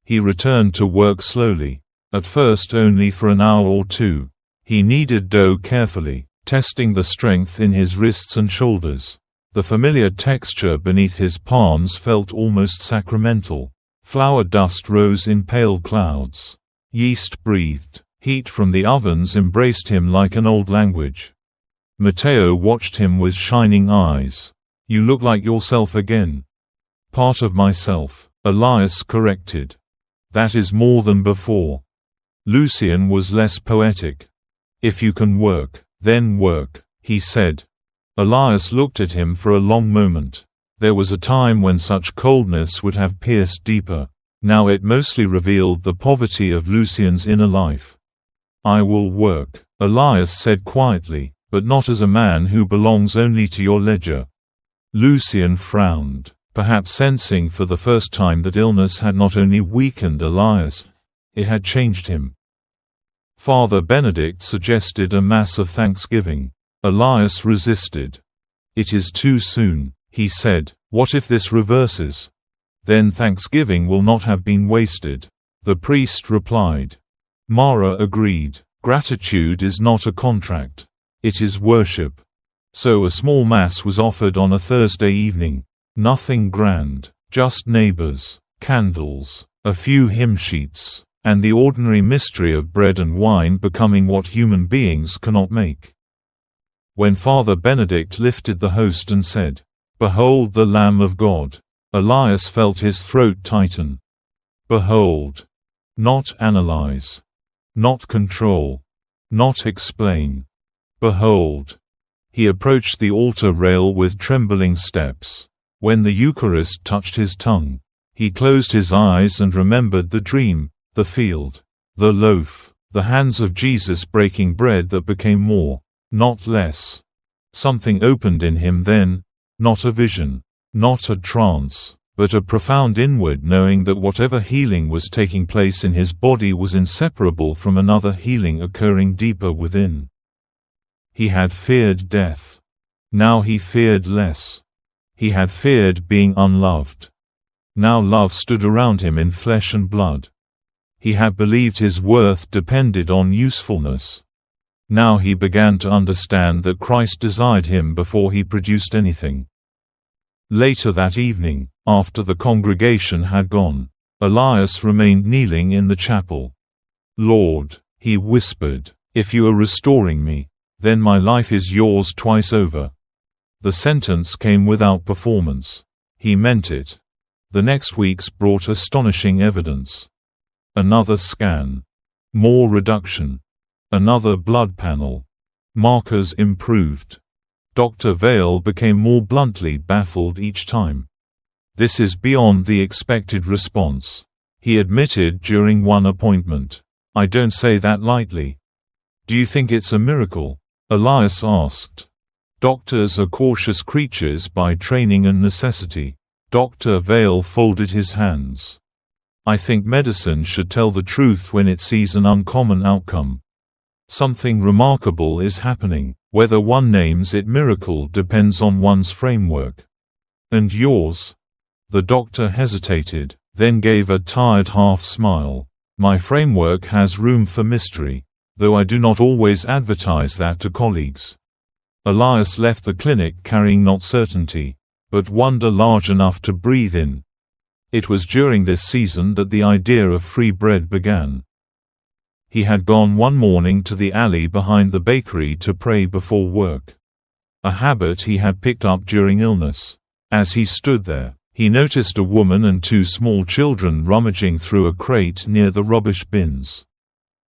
He returned to work slowly, at first only for an hour or two. He kneaded dough carefully, testing the strength in his wrists and shoulders. The familiar texture beneath his palms felt almost sacramental. Flour dust rose in pale clouds. Yeast breathed. Heat from the ovens embraced him like an old language. Matteo watched him with shining eyes. "You look like yourself again." "Part of myself," Elias corrected. "That is more than before." Lucian was less poetic. "If you can work, then work," he said. Elias looked at him for a long moment. There was a time when such coldness would have pierced deeper. Now it mostly revealed the poverty of Lucian's inner life. "I will work," Elias said quietly, "but not as a man who belongs only to your ledger." Lucian frowned, perhaps sensing for the first time that illness had not only weakened Elias, it had changed him. Father Benedict suggested a Mass of Thanksgiving. Elias resisted. "It is too soon," he said. "What if this reverses? Then Thanksgiving will not have been wasted." The priest replied. Mara agreed. Gratitude is not a contract. It is worship. So a small Mass was offered on a Thursday evening. Nothing grand, just neighbors, candles, a few hymn sheets, and the ordinary mystery of bread and wine becoming what human beings cannot make. When Father Benedict lifted the host and said, "Behold the Lamb of God," Elias felt his throat tighten. Behold. Not analyze. Not control. Not explain. Behold. He approached the altar rail with trembling steps. When the Eucharist touched his tongue, he closed his eyes and remembered the dream, the field, the loaf, the hands of Jesus breaking bread that became more, not less. Something opened in him then, not a vision, not a trance, but a profound inward knowing that whatever healing was taking place in his body was inseparable from another healing occurring deeper within. He had feared death. Now he feared less. He had feared being unloved. Now love stood around him in flesh and blood. He had believed his worth depended on usefulness. Now he began to understand that Christ desired him before he produced anything. Later that evening, after the congregation had gone, Elias remained kneeling in the chapel. "Lord," he whispered, "if you are restoring me, then my life is yours twice over." The sentence came without performance. He meant it. The next weeks brought astonishing evidence. Another scan. More reduction. Another blood panel. Markers improved. Dr. Vale became more bluntly baffled each time. "This is beyond the expected response," he admitted during one appointment. "I don't say that lightly." "Do you think it's a miracle?" Elias asked. "Doctors are cautious creatures by training and necessity." Dr. Vale folded his hands. "I think medicine should tell the truth when it sees an uncommon outcome. Something remarkable is happening. Whether one names it miracle depends on one's framework." "And yours?" The doctor hesitated, then gave a tired half-smile. "My framework has room for mystery, though I do not always advertise that to colleagues." Elias left the clinic carrying not certainty, but wonder large enough to breathe in. It was during this season that the idea of free bread began. He had gone one morning to the alley behind the bakery to pray before work. A habit he had picked up during illness. As he stood there, he noticed a woman and two small children rummaging through a crate near the rubbish bins.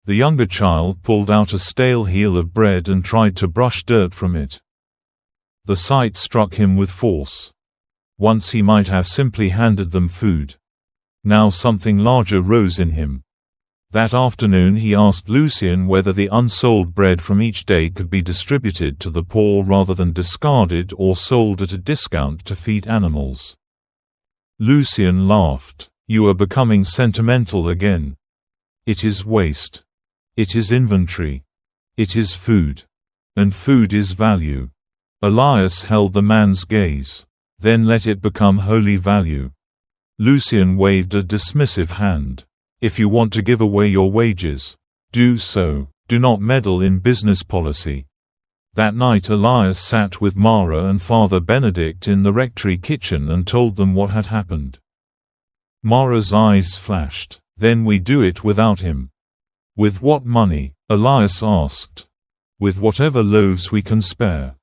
The younger child pulled out a stale heel of bread and tried to brush dirt from it. The sight struck him with force. Once he might have simply handed them food. Now something larger rose in him. That afternoon he asked Lucien whether the unsold bread from each day could be distributed to the poor rather than discarded or sold at a discount to feed animals. Lucien laughed. "You are becoming sentimental again. It is waste. It is inventory. It is food. And food is value." Elias held the man's gaze. "Then let it become holy value." Lucien waved a dismissive hand. "If you want to give away your wages, do so. Do not meddle in business policy." That night Elias sat with Mara and Father Benedict in the rectory kitchen and told them what had happened. Mara's eyes flashed. "Then we do it without him." "With what money?" Elias asked. "With whatever loaves we can spare."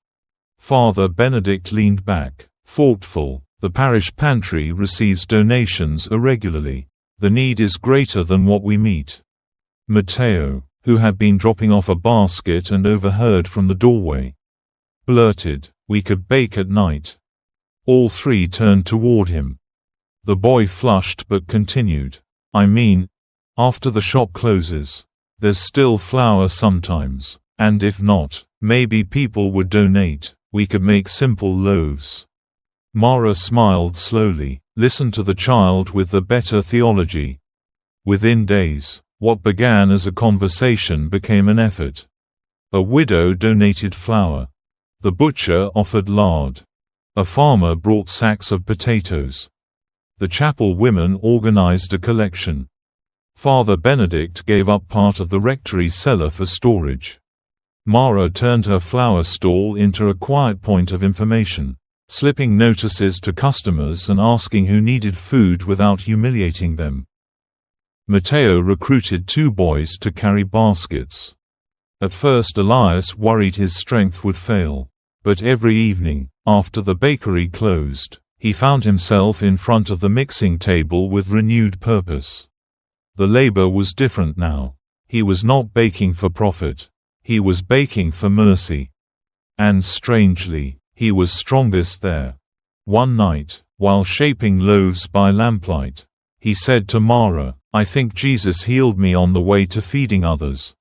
Father Benedict leaned back, thoughtful. "The parish pantry receives donations irregularly. The need is greater than what we meet." Matteo, who had been dropping off a basket and overheard from the doorway, blurted, "We could bake at night." All three turned toward him. The boy flushed but continued, "I mean, after the shop closes. There's still flour sometimes, and if not, maybe people would donate. We could make simple loaves." Mara smiled slowly. "Listen to the child with the better theology." Within days, what began as a conversation became an effort. A widow donated flour. The butcher offered lard. A farmer brought sacks of potatoes. The chapel women organized a collection. Father Benedict gave up part of the rectory cellar for storage. Mara turned her flour stall into a quiet point of information, slipping notices to customers and asking who needed food without humiliating them. Matteo recruited 2 boys to carry baskets. At first Elias worried his strength would fail. But every evening, after the bakery closed, he found himself in front of the mixing table with renewed purpose. The labor was different now. He was not baking for profit. He was baking for mercy. And strangely, he was strongest there. One night, while shaping loaves by lamplight, he said to Mara, "I think Jesus healed me on the way to feeding others."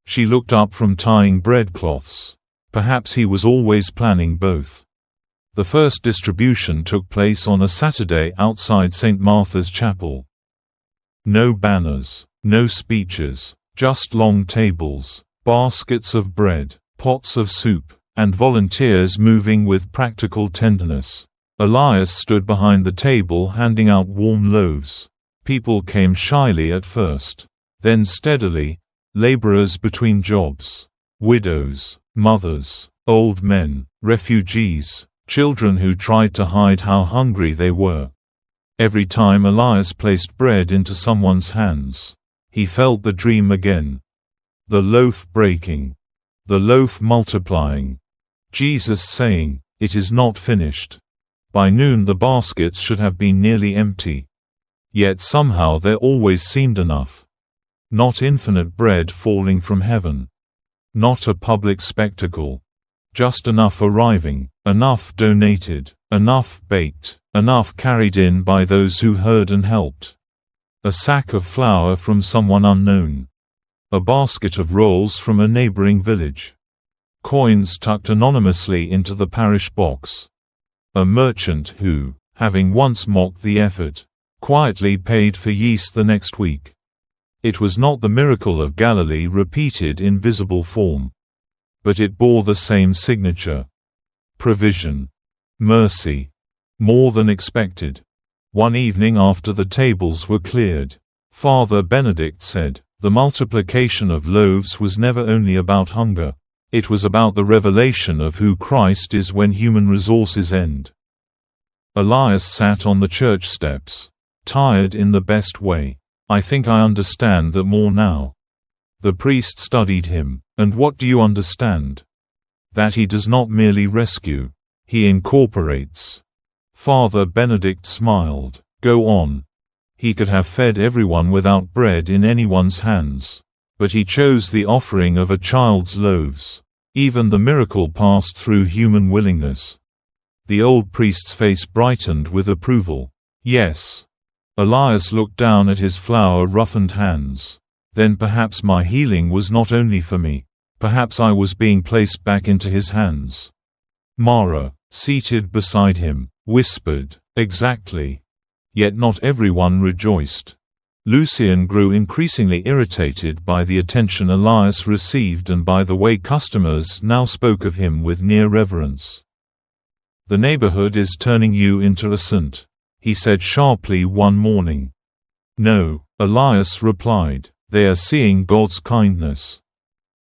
She looked up from tying breadcloths. Perhaps he was always planning both. The first distribution took place on a Saturday outside St. Martha's Chapel. No banners, no speeches, just long tables, baskets of bread, pots of soup, and volunteers moving with practical tenderness. Elias stood behind the table handing out warm loaves. People came shyly at first. Then steadily, laborers between jobs. Widows, mothers, old men, refugees, children who tried to hide how hungry they were. Every time Elias placed bread into someone's hands, he felt the dream again. The loaf breaking. The loaf multiplying. Jesus saying, "It is not finished." By noon the baskets should have been nearly empty. Yet somehow there always seemed enough. Not infinite bread falling from heaven. Not a public spectacle. Just enough arriving, enough donated, enough baked, enough carried in by those who heard and helped. A sack of flour from someone unknown. A basket of rolls from a neighboring village. Coins tucked anonymously into the parish box. A merchant who, having once mocked the effort, quietly paid for yeast the next week. It was not the miracle of Galilee repeated in visible form. But it bore the same signature. Provision. Mercy. More than expected. One evening after the tables were cleared, Father Benedict said, "The multiplication of loaves was never only about hunger. It was about the revelation of who Christ is when human resources end." Elias sat on the church steps. Tired in the best way. "I think I understand that more now." The priest studied him. "And what do you understand?" "That he does not merely rescue. He incorporates." Father Benedict smiled. "Go on." He could have fed everyone without bread in anyone's hands. But he chose the offering of a child's loaves. Even the miracle passed through human willingness. The old priest's face brightened with approval. "Yes." Elias looked down at his flour-roughened hands. "Then perhaps my healing was not only for me. Perhaps I was being placed back into his hands." Mara, seated beside him, whispered, "Exactly." Yet not everyone rejoiced. Lucien grew increasingly irritated by the attention Elias received and by the way customers now spoke of him with near reverence. "The neighborhood is turning you into a saint," he said sharply one morning. "No," Elias replied, "they are seeing God's kindness."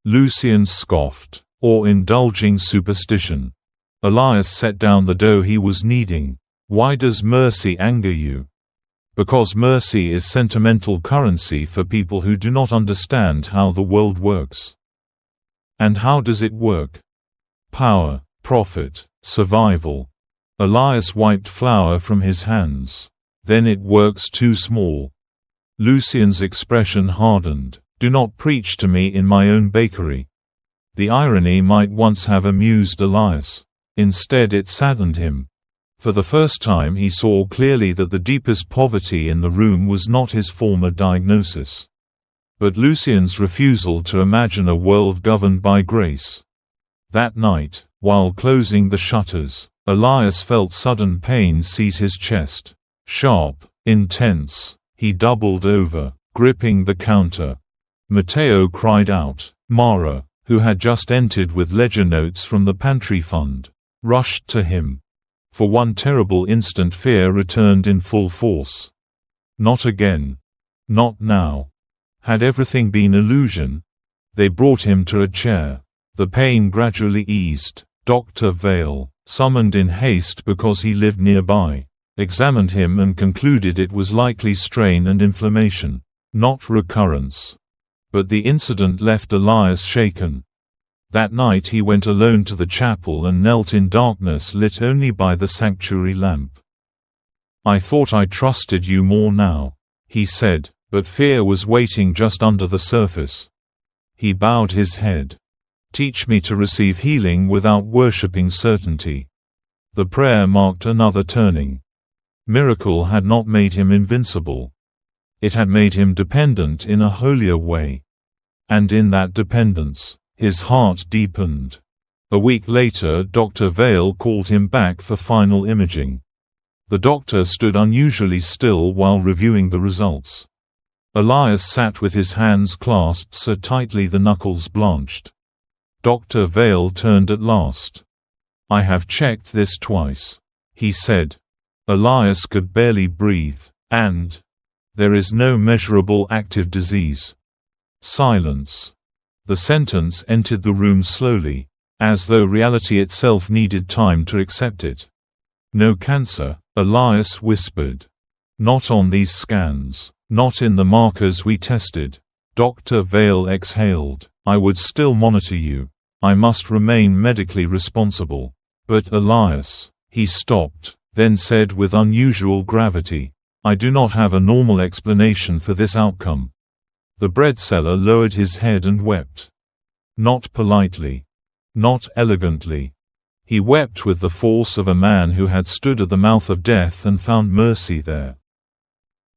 Lucien scoffed, "Or indulging superstition." Elias set down the dough he was kneading. "Why does mercy anger you?" "Because mercy is sentimental currency for people who do not understand how the world works." "And how does it work?" "Power, profit, survival." Elias wiped flour from his hands. "Then it works too small." Lucien's expression hardened. "Do not preach to me in my own bakery." The irony might once have amused Elias. Instead it saddened him. For the first time he saw clearly that the deepest poverty in the room was not his former diagnosis, but Lucien's refusal to imagine a world governed by grace. That night, while closing the shutters, Elias felt sudden pain seize his chest. Sharp, intense, he doubled over, gripping the counter. Matteo cried out. Mara, who had just entered with ledger notes from the pantry fund, rushed to him. For one terrible instant fear returned in full force. Not again. Not now. Had everything been illusion? They brought him to a chair. The pain gradually eased. Dr. Vale, summoned in haste because he lived nearby, examined him and concluded it was likely strain and inflammation. not recurrence. But the incident left Elias shaken. That night he went alone to the chapel and knelt in darkness lit only by the sanctuary lamp. "I thought I trusted you more now," he said, but fear was waiting just under the surface. He bowed his head. "Teach me to receive healing without worshipping certainty." The prayer marked another turning. Miracle had not made him invincible. It had made him dependent in a holier way. And in that dependence, his heart deepened. A week later, Dr. Vale called him back for final imaging. The doctor stood unusually still while reviewing the results. Elias sat with his hands clasped so tightly the knuckles blanched. Dr. Vale turned at last. "I have checked this twice," he said. Elias could barely breathe. "And there is no measurable active disease." Silence. The sentence entered the room slowly, as though reality itself needed time to accept it. "No cancer," Elias whispered. "Not on these scans. Not in the markers we tested." Dr. Vale exhaled. "I would still monitor you. I must remain medically responsible." "But Elias," he stopped, then said with unusual gravity, "I do not have a normal explanation for this outcome." The bread seller lowered his head and wept. Not politely. Not elegantly. He wept with the force of a man who had stood at the mouth of death and found mercy there.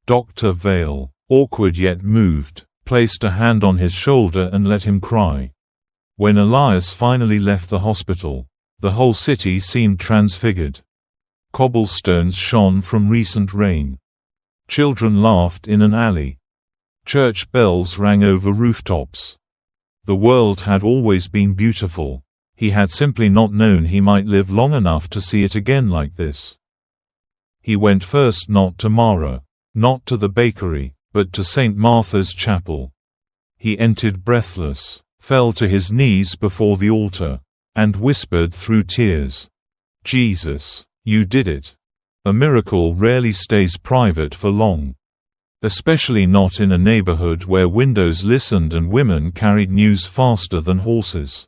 Dr. Vale, awkward yet moved, placed a hand on his shoulder and let him cry. When Elias finally left the hospital, the whole city seemed transfigured. Cobblestones shone from recent rain. Children laughed in an alley. Church bells rang over rooftops. The world had always been beautiful. He had simply not known he might live long enough to see it again like this. He went first not to Mara, not to the bakery, but to St. Martha's Chapel. He entered breathless, fell to his knees before the altar, and whispered through tears, "Jesus, you did it." A miracle rarely stays private for long. Especially not in a neighborhood where windows listened and women carried news faster than horses.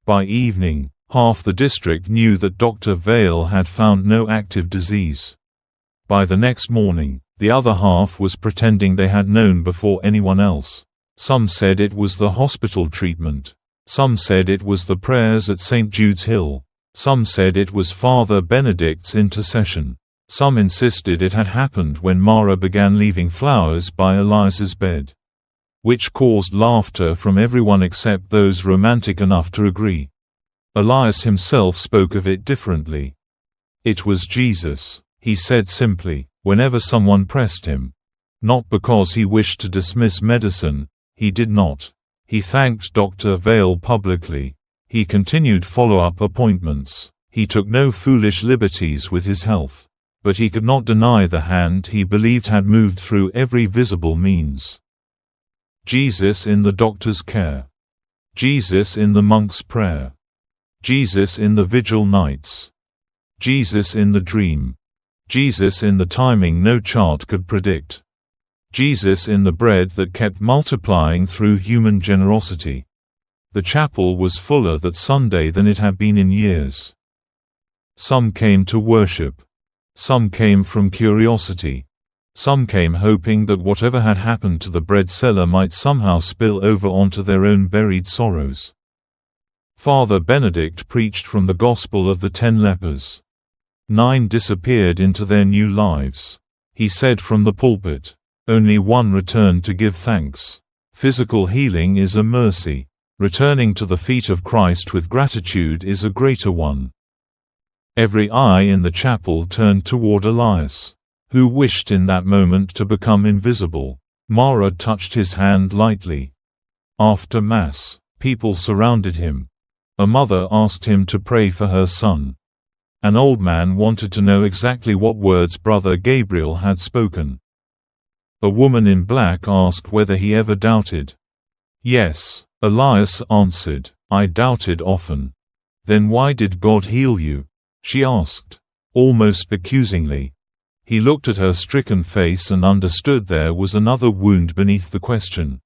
By evening, half the district knew that Dr. Vale had found no active disease. By the next morning, the other half was pretending they had known before anyone else. Some said it was the hospital treatment. Some said it was the prayers at St. Jude's Hill. Some said it was Father Benedict's intercession. Some insisted it had happened when Mara began leaving flowers by Elias's bed. Which caused laughter from everyone except those romantic enough to agree. Elias himself spoke of it differently. "It was Jesus," he said simply, whenever someone pressed him. Not because he wished to dismiss medicine, he did not. He thanked Dr. Vale publicly. He continued follow-up appointments. He took no foolish liberties with his health. But he could not deny the hand he believed had moved through every visible means. Jesus in the doctor's care. Jesus in the monk's prayer. Jesus in the vigil nights. Jesus in the dream. Jesus in the timing no chart could predict. Jesus in the bread that kept multiplying through human generosity. The chapel was fuller that Sunday than it had been in years. Some came to worship. Some came from curiosity. Some came hoping that whatever had happened to the bread seller might somehow spill over onto their own buried sorrows. Father Benedict preached from the Gospel of the 10 lepers. 9 disappeared into their new lives. He said from the pulpit, "Only one returned to give thanks." Physical healing is a mercy. Returning to the feet of Christ with gratitude is a greater one. Every eye in the chapel turned toward Elias, who wished in that moment to become invisible. Mara touched his hand lightly. After Mass, people surrounded him. A mother asked him to pray for her son. An old man wanted to know exactly what words Brother Gabriel had spoken. A woman in black asked whether he ever doubted. "Yes," Elias answered, "I doubted often." "Then why did God heal you?" she asked, almost accusingly. He looked at her stricken face and understood there was another wound beneath the question.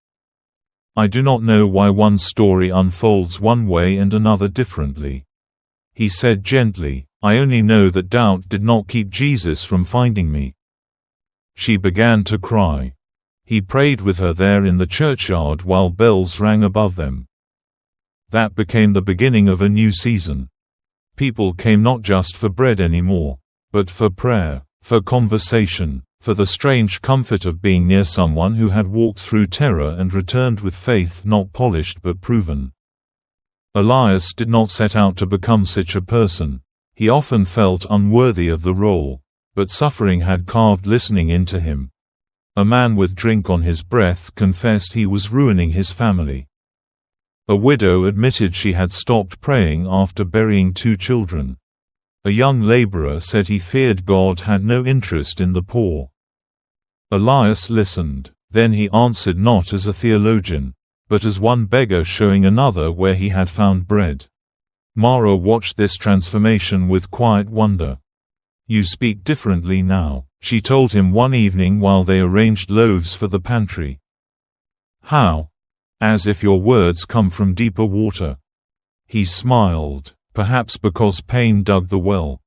I do not know why one story unfolds one way and another differently. He said gently, I only know that doubt did not keep Jesus from finding me. She began to cry. He prayed with her there in the churchyard while bells rang above them. That became the beginning of a new season. People came not just for bread anymore, but for prayer, for conversation, for the strange comfort of being near someone who had walked through terror and returned with faith not polished but proven. Elias did not set out to become such a person. He often felt unworthy of the role, but suffering had carved listening into him. A man with drink on his breath confessed he was ruining his family. A widow admitted she had stopped praying after burying 2 children. A young laborer said he feared God had no interest in the poor. Elias listened. Then he answered not as a theologian, but as one beggar showing another where he had found bread. Mara watched this transformation with quiet wonder. You speak differently now, she told him one evening while they arranged loaves for the pantry. How? As if your words come from deeper water. He smiled, perhaps because pain dug the well.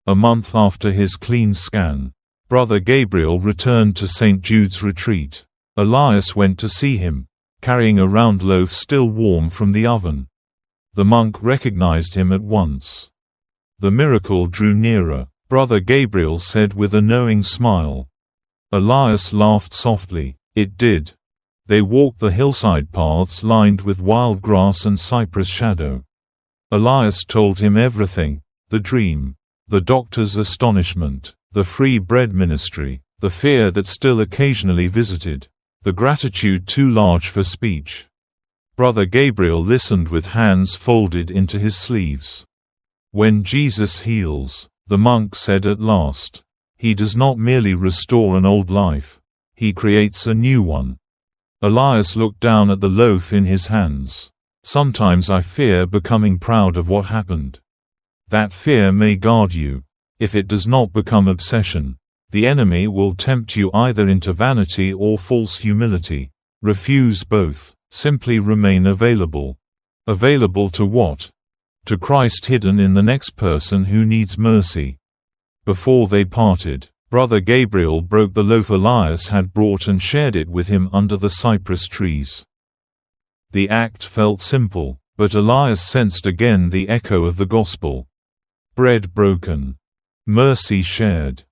A month after his clean scan, Brother Gabriel returned to St. Jude's retreat. Elias went to see him, carrying a round loaf still warm from the oven. The monk recognized him at once. The miracle drew nearer, Brother Gabriel said with a knowing smile. Elias laughed softly. It did. They walked the hillside paths lined with wild grass and cypress shadow. Elias told him everything, the dream, the doctor's astonishment, the free bread ministry, the fear that still occasionally visited, the gratitude too large for speech. Brother Gabriel listened with hands folded into his sleeves. When Jesus heals, the monk said at last, he does not merely restore an old life, he creates a new one. Elias looked down at the loaf in his hands. Sometimes I fear becoming proud of what happened. That fear may guard you. If it does not become obsession, the enemy will tempt you either into vanity or false humility. Refuse both. Simply remain available. Available to what? To Christ hidden in the next person who needs mercy. Before they parted, Brother Gabriel broke the loaf Elias had brought and shared it with him under the cypress trees. The act felt simple, but Elias sensed again the echo of the gospel. Bread broken. Mercy shared.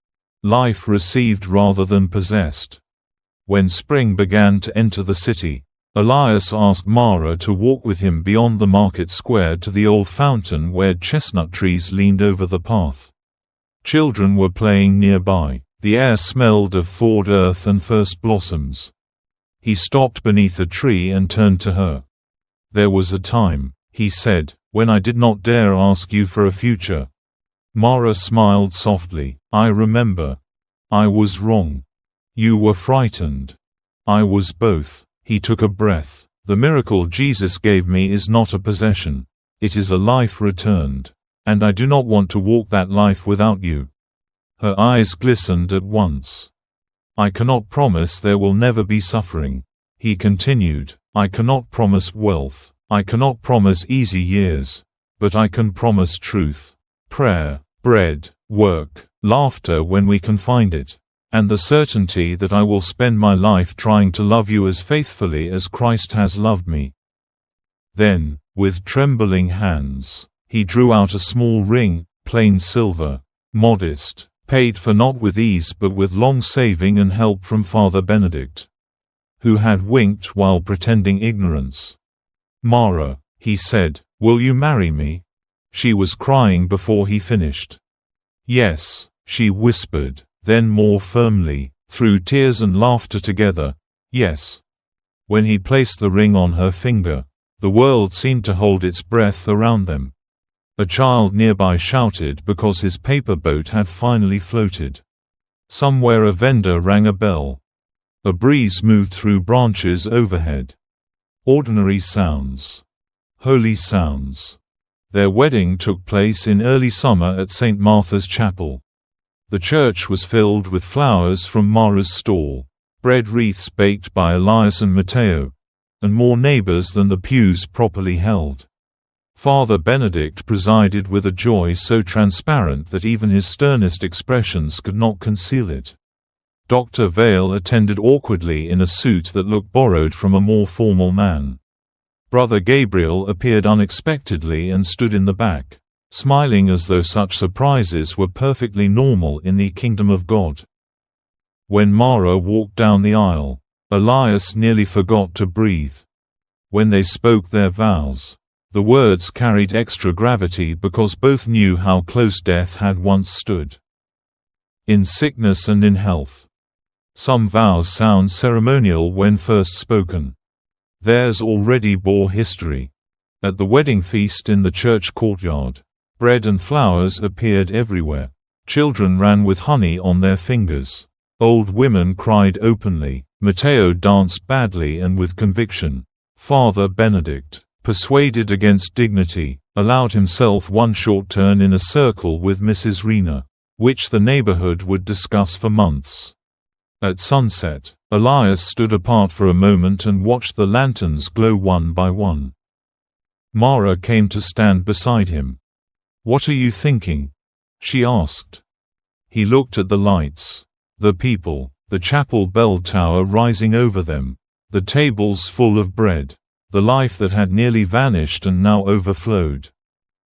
Life received rather than possessed. When spring began to enter the city, Elias asked Mara to walk with him beyond the market square to the old fountain where chestnut trees leaned over the path. Children were playing nearby. The air smelled of thawed earth and first blossoms. He stopped beneath a tree and turned to her. There was a time, he said, when I did not dare ask you for a future. Mara smiled softly. I remember. I was wrong. You were frightened. I was both. He took a breath. The miracle Jesus gave me is not a possession. It is a life returned. And I do not want to walk that life without you. Her eyes glistened at once. I cannot promise there will never be suffering. He continued, I cannot promise wealth. I cannot promise easy years. But I can promise truth. Prayer, bread, work, laughter when we can find it. And the certainty that I will spend my life trying to love you as faithfully as Christ has loved me. Then, with trembling hands, he drew out a small ring, plain silver, modest, paid for not with ease but with long saving and help from Father Benedict, who had winked while pretending ignorance. Mara, he said, will you marry me? She was crying before he finished. Yes, she whispered, then more firmly, through tears and laughter together, yes. When he placed the ring on her finger, the world seemed to hold its breath around them. A child nearby shouted because his paper boat had finally floated. Somewhere a vendor rang a bell. A breeze moved through branches overhead. Ordinary sounds. Holy sounds. Their wedding took place in early summer at St. Martha's Chapel. The church was filled with flowers from Mara's stall, bread wreaths baked by Elias and Matteo, and more neighbors than the pews properly held. Father Benedict presided with a joy so transparent that even his sternest expressions could not conceal it. Dr. Vale attended awkwardly in a suit that looked borrowed from a more formal man. Brother Gabriel appeared unexpectedly and stood in the back, smiling as though such surprises were perfectly normal in the kingdom of God. When Mara walked down the aisle, Elias nearly forgot to breathe. When they spoke their vows, the words carried extra gravity because both knew how close death had once stood. In sickness and in health. Some vows sound ceremonial when first spoken. Theirs already bore history. At the wedding feast in the church courtyard, bread and flowers appeared everywhere. Children ran with honey on their fingers. Old women cried openly. Matteo danced badly and with conviction. Father Benedict, persuaded against dignity, allowed himself one short turn in a circle with Mrs. Rena, which the neighborhood would discuss for months. At sunset, Elias stood apart for a moment and watched the lanterns glow one by one. Mara came to stand beside him. "What are you thinking?" she asked. He looked at the lights, the people, the chapel bell tower rising over them, the tables full of bread, the life that had nearly vanished and now overflowed.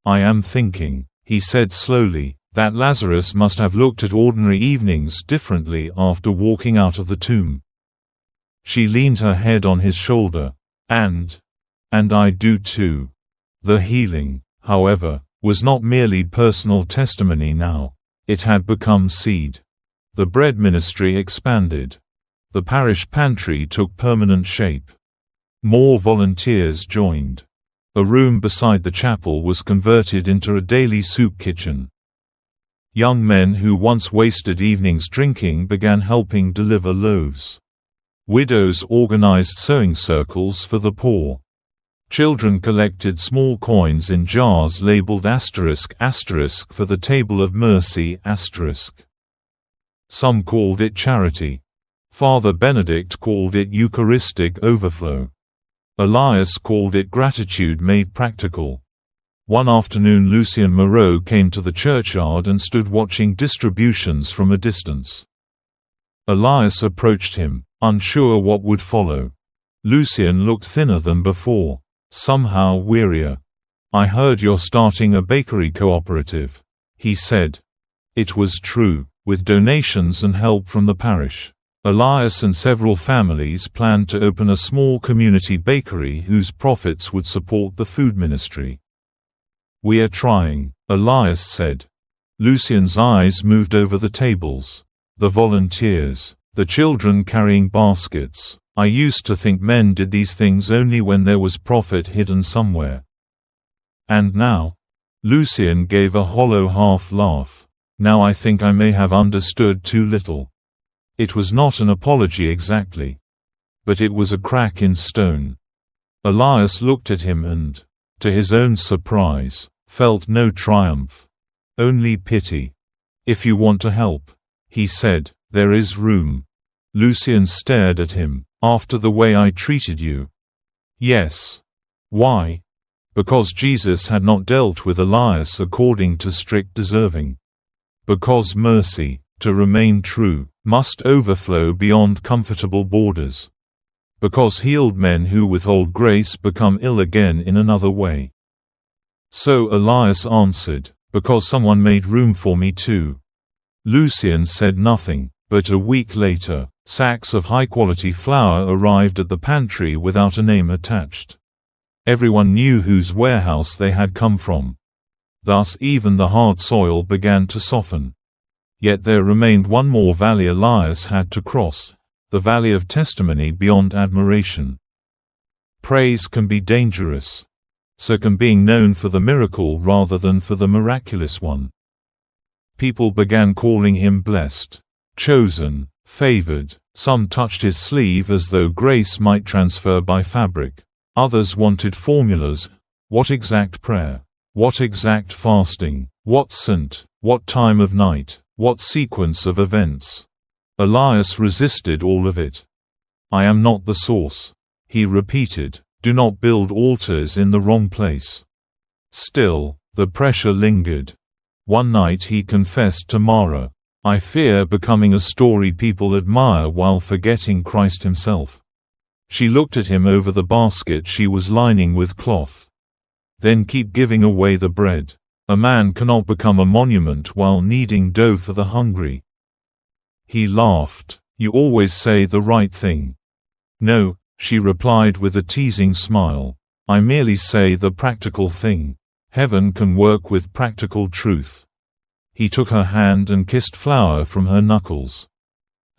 "I am thinking," he said slowly, "that Lazarus must have looked at ordinary evenings differently after walking out of the tomb." She leaned her head on his shoulder. And I do too." The healing, however, was not merely personal testimony now. It had become seed. The bread ministry expanded. The parish pantry took permanent shape. More volunteers joined. A room beside the chapel was converted into a daily soup kitchen. Young men who once wasted evenings drinking began helping deliver loaves. Widows organized sewing circles for the poor. Children collected small coins in jars labeled *** for the Table of Mercy ***. Some called it charity. Father Benedict called it Eucharistic overflow. Elias called it gratitude made practical. One afternoon Lucien Moreau came to the churchyard and stood watching distributions from a distance. Elias approached him, unsure what would follow. Lucien looked thinner than before, somehow wearier. "I heard you're starting a bakery cooperative," he said. It was true, with donations and help from the parish. Elias and several families planned to open a small community bakery whose profits would support the food ministry. "We are trying," Elias said. Lucien's eyes moved over the tables. The volunteers, the children carrying baskets. "I used to think men did these things only when there was profit hidden somewhere. And now?" Lucien gave a hollow half-laugh. "Now I think I may have understood too little." It was not an apology exactly. But it was a crack in stone. Elias looked at him and, to his own surprise, felt no triumph. Only pity. "If you want to help," he said, "there is room." Lucien stared at him. "After the way I treated you?" "Yes." "Why?" "Because Jesus had not dealt with Elias according to strict deserving. Because mercy, to remain true, must overflow beyond comfortable borders. Because healed men who withhold grace become ill again in another way." So Elias answered, "Because someone made room for me too." Lucien said nothing, but a week later, sacks of high-quality flour arrived at the pantry without a name attached. Everyone knew whose warehouse they had come from. Thus even the hard soil began to soften. Yet there remained one more valley Elias had to cross, the valley of testimony beyond admiration. Praise can be dangerous. So can being known for the miracle rather than for the miraculous one. People began calling him blessed, chosen, favored. Some touched his sleeve as though grace might transfer by fabric. Others wanted formulas. What exact prayer? What exact fasting? What saint? What time of night? What sequence of events? Elias resisted all of it. I am not the source, he repeated. Do not build altars in the wrong place. Still, the pressure lingered. One night he confessed to Mara, I fear becoming a story people admire while forgetting Christ himself. She looked at him over the basket she was lining with cloth. Then keep giving away the bread. A man cannot become a monument while kneading dough for the hungry. He laughed. You always say the right thing. No, she replied with a teasing smile. I merely say the practical thing. Heaven can work with practical truth. He took her hand and kissed flour from her knuckles.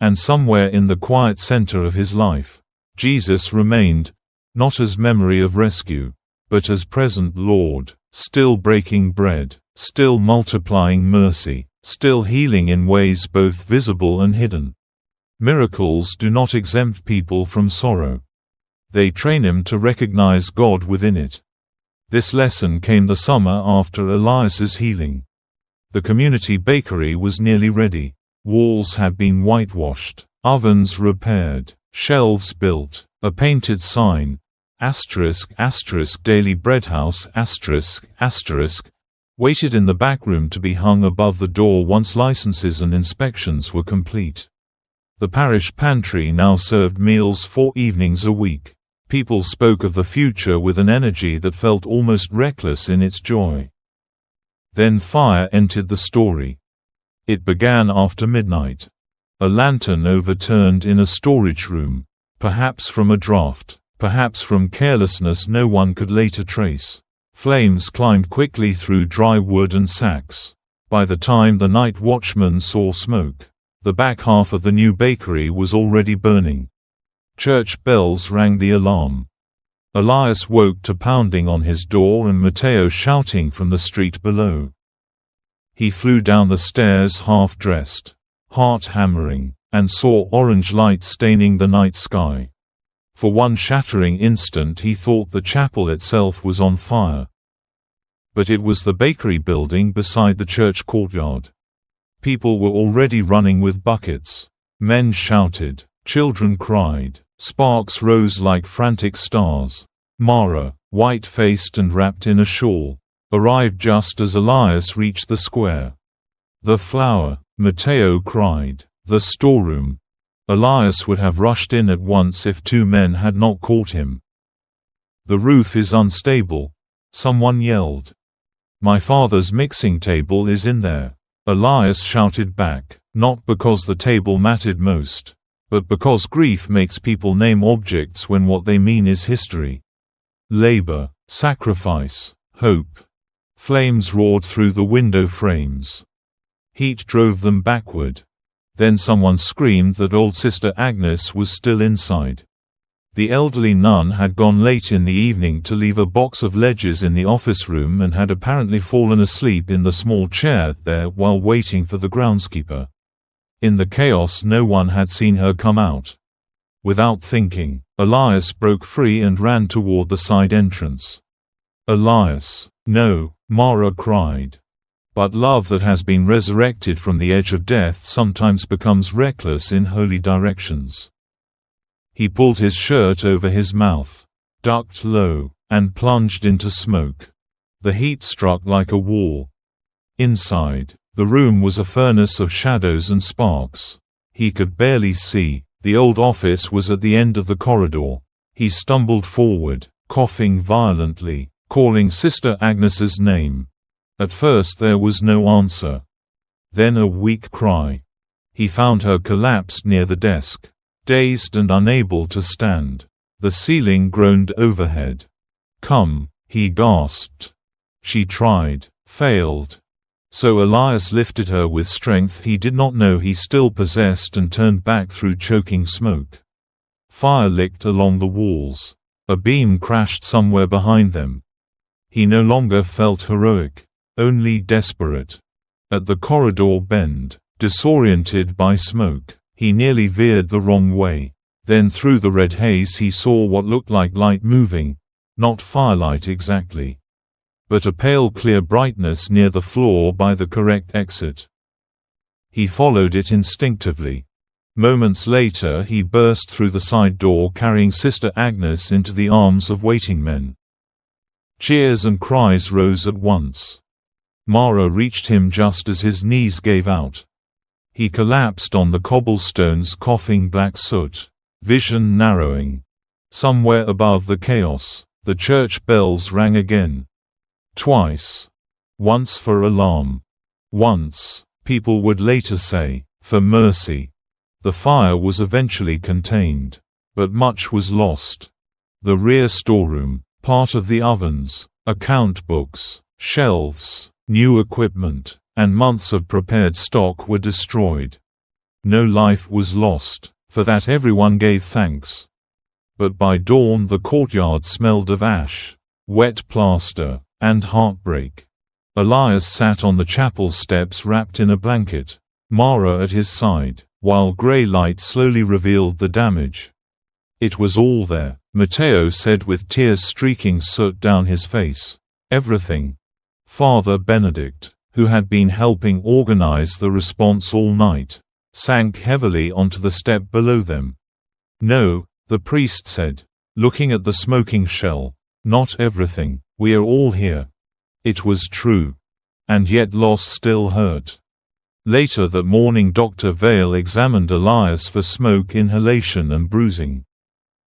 And somewhere in the quiet center of his life, Jesus remained, not as memory of rescue, but as present Lord, still breaking bread, still multiplying mercy, still healing in ways both visible and hidden. Miracles do not exempt people from sorrow. They train him to recognize God within it. This lesson came the summer after Elias's healing. The community bakery was nearly ready. Walls had been whitewashed, ovens repaired, shelves built, a painted sign, Daily Bread House, waited in the back room to be hung above the door once licenses and inspections were complete. The parish pantry now served meals 4 evenings a week. People spoke of the future with an energy that felt almost reckless in its joy. Then fire entered the story. It began after midnight. A lantern overturned in a storage room, perhaps from a draft, perhaps from carelessness no one could later trace. Flames climbed quickly through dry wood and sacks. By the time the night watchman saw smoke, the back half of the new bakery was already burning. Church bells rang the alarm. Elias woke to pounding on his door and Matteo shouting from the street below. He flew down the stairs half-dressed, heart hammering, and saw orange light staining the night sky. For one shattering instant he thought the chapel itself was on fire. But it was the bakery building beside the church courtyard. People were already running with buckets. Men shouted. Children cried. Sparks rose like frantic stars. Mara, white-faced and wrapped in a shawl, arrived just as Elias reached the square. The flour, Matteo cried. The storeroom. Elias would have rushed in at once if 2 men had not caught him. The roof is unstable, someone yelled. My father's mixing table is in there. Elias shouted back, not because the table mattered most, but because grief makes people name objects when what they mean is history. Labor, sacrifice, hope. Flames roared through the window frames. Heat drove them backward. Then someone screamed that old Sister Agnes was still inside. The elderly nun had gone late in the evening to leave a box of ledgers in the office room and had apparently fallen asleep in the small chair there while waiting for the groundskeeper. In the chaos no one had seen her come out. Without thinking, Elias broke free and ran toward the side entrance. Elias, no, Mara cried. But love that has been resurrected from the edge of death sometimes becomes reckless in holy directions. He pulled his shirt over his mouth, ducked low, and plunged into smoke. The heat struck like a wall. Inside, the room was a furnace of shadows and sparks. He could barely see. The old office was at the end of the corridor. He stumbled forward, coughing violently, calling Sister Agnes's name. At first there was no answer. Then a weak cry. He found her collapsed near the desk, dazed and unable to stand. The ceiling groaned overhead. Come, he gasped. She tried, failed. So Elias lifted her with strength he did not know he still possessed and turned back through choking smoke. Fire licked along the walls. A beam crashed somewhere behind them. He no longer felt heroic, only desperate. At the corridor bend, disoriented by smoke, he nearly veered the wrong way. Then through the red haze he saw what looked like light moving, not firelight exactly, but a pale clear brightness near the floor by the correct exit. He followed it instinctively. Moments later he burst through the side door carrying Sister Agnes into the arms of waiting men. Cheers and cries rose at once. Mara reached him just as his knees gave out. He collapsed on the cobblestones coughing black soot, vision narrowing. Somewhere above the chaos, the church bells rang again. Twice. Once for alarm. Once, people would later say, for mercy. The fire was eventually contained. But much was lost. The rear storeroom, part of the ovens, account books, shelves, new equipment, and months of prepared stock were destroyed. No life was lost, for that everyone gave thanks. But by dawn the courtyard smelled of ash, wet plaster, and heartbreak. Elias sat on the chapel steps wrapped in a blanket, Mara at his side, while grey light slowly revealed the damage. It was all there, Matteo said with tears streaking soot down his face. Everything. Father Benedict, who had been helping organize the response all night, sank heavily onto the step below them. No, the priest said, looking at the smoking shell. Not everything. We are all here. It was true. And yet loss still hurt. Later that morning Dr. Vale examined Elias for smoke inhalation and bruising.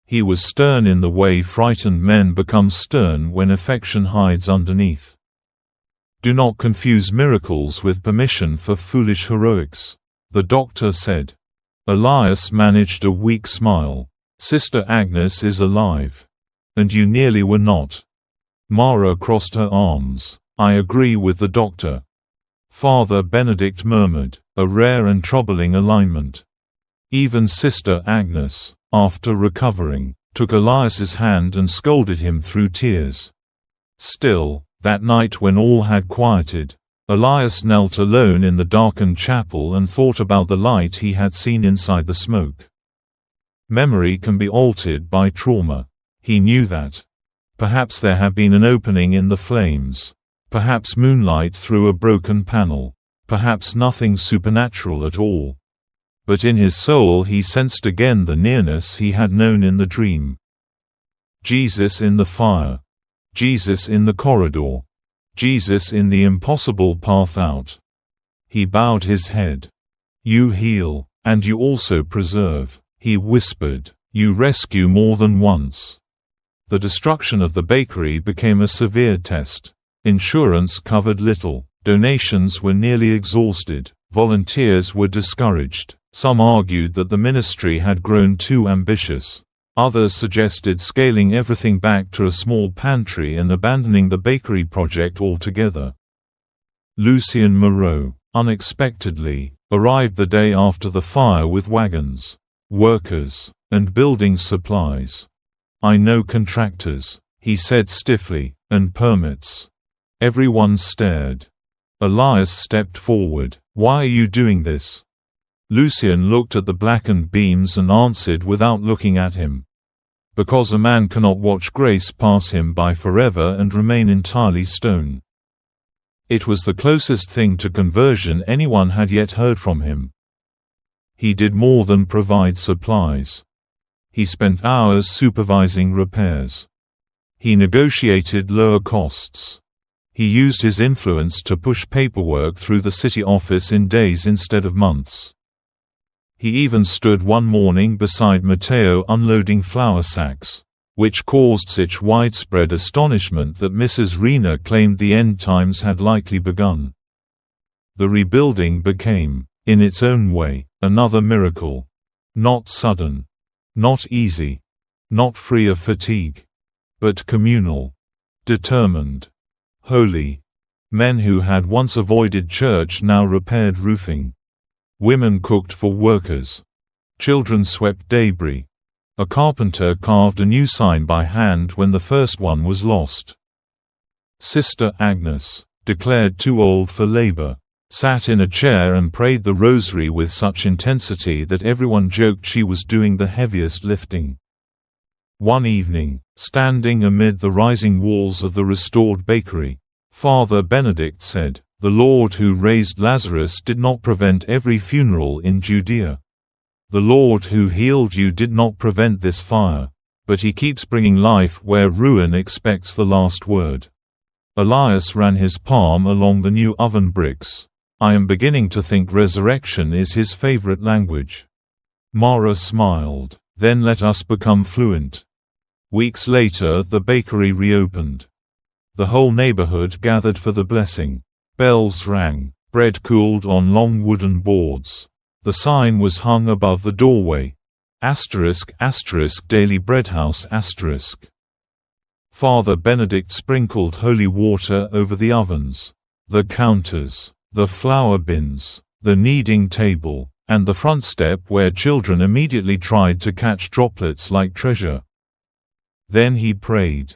He was stern in the way frightened men become stern when affection hides underneath. Do not confuse miracles with permission for foolish heroics, the doctor said. Elias managed a weak smile. Sister Agnes is alive. And you nearly were not. Mara crossed her arms. I agree with the doctor. Father Benedict murmured, a rare and troubling alignment. Even Sister Agnes, after recovering, took Elias's hand and scolded him through tears. Still, that night when all had quieted, Elias knelt alone in the darkened chapel and thought about the light he had seen inside the smoke. Memory can be altered by trauma. He knew that. Perhaps there had been an opening in the flames. Perhaps moonlight through a broken panel. Perhaps nothing supernatural at all. But in his soul he sensed again the nearness he had known in the dream. Jesus in the fire. Jesus in the corridor. Jesus in the impossible path out. He bowed his head. You heal, and you also preserve, he whispered. You rescue more than once. The destruction of the bakery became a severe test. Insurance covered little, donations were nearly exhausted, volunteers were discouraged. Some argued that the ministry had grown too ambitious. Others suggested scaling everything back to a small pantry and abandoning the bakery project altogether. Lucien Moreau, unexpectedly, arrived the day after the fire with wagons, workers, and building supplies. I know contractors, he said stiffly, and permits. Everyone stared. Elias stepped forward. Why are you doing this? Lucien looked at the blackened beams and answered without looking at him. Because a man cannot watch grace pass him by forever and remain entirely stone. It was the closest thing to conversion anyone had yet heard from him. He did more than provide supplies. He spent hours supervising repairs. He negotiated lower costs. He used his influence to push paperwork through the city office in days instead of months. He even stood one morning beside Matteo unloading flour sacks, which caused such widespread astonishment that Mrs. Rena claimed the end times had likely begun. The rebuilding became, in its own way, another miracle. Not sudden. Not easy. Not free of fatigue. But communal. Determined. Holy. Men who had once avoided church now repaired roofing. Women cooked for workers. Children swept debris. A carpenter carved a new sign by hand when the first one was lost. Sister Agnes, declared too old for labor, sat in a chair and prayed the rosary with such intensity that everyone joked she was doing the heaviest lifting. One evening, standing amid the rising walls of the restored bakery, Father Benedict said, The Lord who raised Lazarus did not prevent every funeral in Judea. The Lord who healed you did not prevent this fire, but he keeps bringing life where ruin expects the last word. Elias ran his palm along the new oven bricks. I am beginning to think resurrection is his favorite language. Mara smiled. Then let us become fluent. Weeks later the bakery reopened. The whole neighborhood gathered for the blessing. Bells rang. Bread cooled on long wooden boards. The sign was hung above the doorway. *** Daily Bread House ***. Father Benedict sprinkled holy water over the ovens, the counters, the flour bins, the kneading table, and the front step where children immediately tried to catch droplets like treasure. Then he prayed,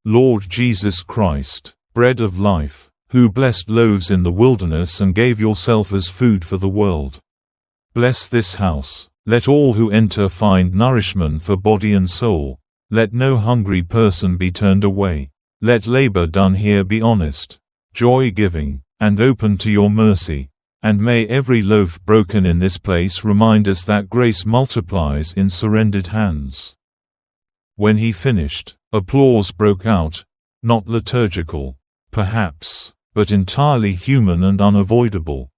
Lord Jesus Christ, bread of life, who blessed loaves in the wilderness and gave yourself as food for the world. Bless this house. Let all who enter find nourishment for body and soul. Let no hungry person be turned away. Let labor done here be honest, joy-giving, and open to your mercy. And may every loaf broken in this place remind us that grace multiplies in surrendered hands. When he finished, applause broke out, not liturgical, perhaps, but entirely human and unavoidable.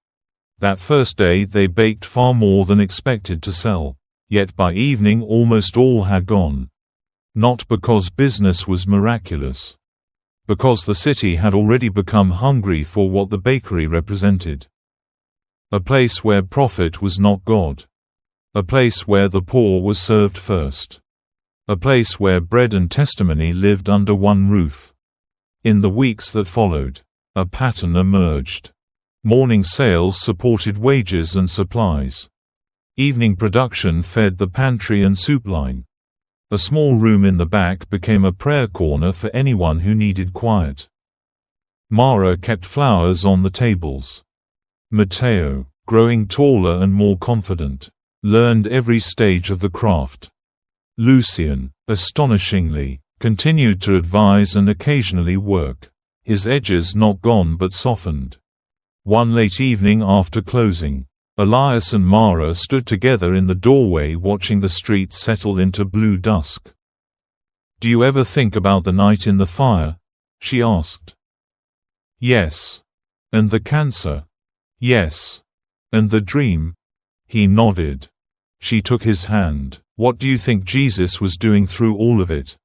That first day they baked far more than expected to sell, yet by evening almost all had gone. Not because business was miraculous. Because the city had already become hungry for what the bakery represented. A place where profit was not God. A place where the poor was served first. A place where bread and testimony lived under one roof. In the weeks that followed, a pattern emerged. Morning sales supported wages and supplies. Evening production fed the pantry and soup line. A small room in the back became a prayer corner for anyone who needed quiet. Mara kept flowers on the tables. Matteo, growing taller and more confident, learned every stage of the craft. Lucian, astonishingly, continued to advise and occasionally work, his edges not gone but softened. One late evening after closing, Elias and Mara stood together in the doorway watching the streets settle into blue dusk. "Do you ever think about the night in the fire?" she asked. "Yes." "And the cancer?" "Yes." "And the dream?" He nodded. She took his hand. "What do you think Jesus was doing through all of it?"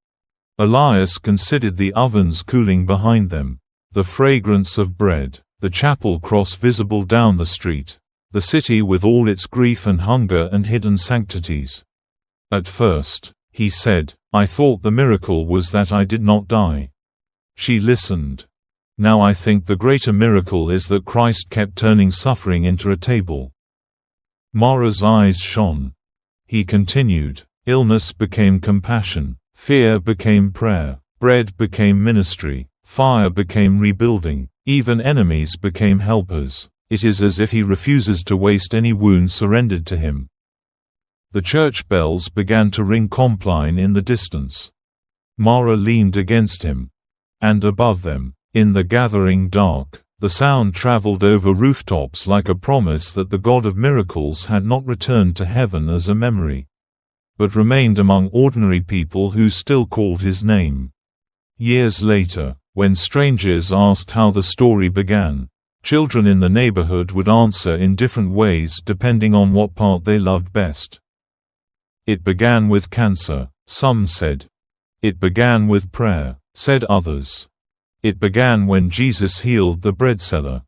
Elias considered the ovens cooling behind them, the fragrance of bread, the chapel cross visible down the street, the city with all its grief and hunger and hidden sanctities. "At first," he said, "I thought the miracle was that I did not die." She listened. "Now I think the greater miracle is that Christ kept turning suffering into a table." Mara's eyes shone. He continued, "Illness became compassion, fear became prayer, bread became ministry, fire became rebuilding. Even enemies became helpers. It is as if he refuses to waste any wound surrendered to him." The church bells began to ring compline in the distance. Mara leaned against him. And above them, in the gathering dark, the sound traveled over rooftops like a promise that the God of miracles had not returned to heaven as a memory, but remained among ordinary people who still called his name. Years later, when strangers asked how the story began, children in the neighborhood would answer in different ways depending on what part they loved best. "It began with cancer," some said. "It began with prayer," said others. "It began when Jesus healed the bread seller."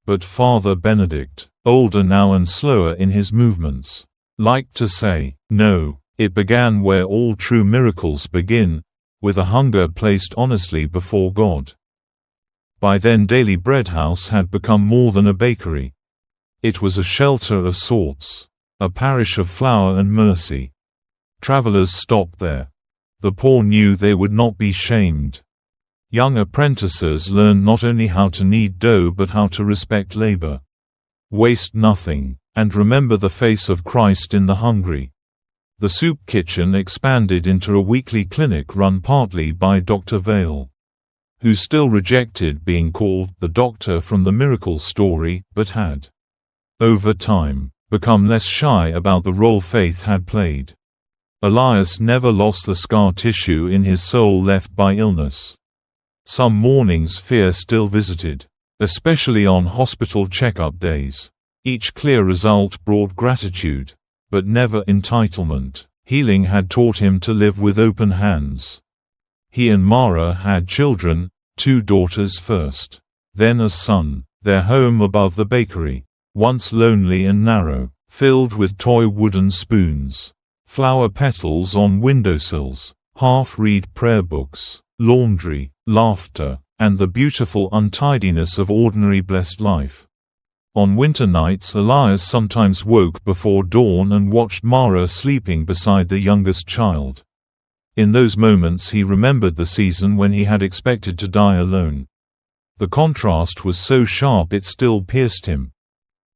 But Father Benedict, older now and slower in his movements, liked to say, "No, it began where all true miracles begin, with a hunger placed honestly before God." By then Daily Bread House had become more than a bakery. It was a shelter of sorts, a parish of flour and mercy. Travelers stopped there. The poor knew they would not be shamed. Young apprentices learned not only how to knead dough but how to respect labor, waste nothing, and remember the face of Christ in the hungry. The soup kitchen expanded into a weekly clinic run partly by Dr. Vale. who still rejected being called the doctor from the miracle story, but had, over time, become less shy about the role faith had played. Elias never lost the scar tissue in his soul left by illness. Some mornings fear still visited, especially on hospital checkup days. Each clear result brought gratitude, but never entitlement. Healing had taught him to live with open hands. He and Mara had children, 2 daughters first, then a son. Their home above the bakery, once lonely and narrow, filled with toy wooden spoons, flower petals on windowsills, half-read prayer books, laundry, laughter, and the beautiful untidiness of ordinary blessed life. On winter nights Elias sometimes woke before dawn and watched Mara sleeping beside the youngest child. In those moments he remembered the season when he had expected to die alone. The contrast was so sharp it still pierced him.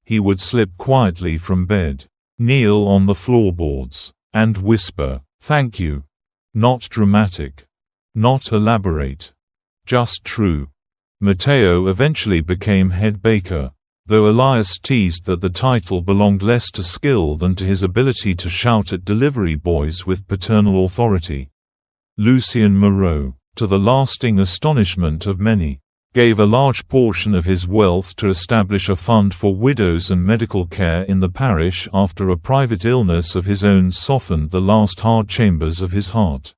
He would slip quietly from bed, kneel on the floorboards, and whisper, "Thank you." Not dramatic. Not elaborate. Just true. Matteo eventually became head baker, though Elias teased that the title belonged less to skill than to his ability to shout at delivery boys with paternal authority. Lucien Moreau, to the lasting astonishment of many, gave a large portion of his wealth to establish a fund for widows and medical care in the parish after a private illness of his own softened the last hard chambers of his heart.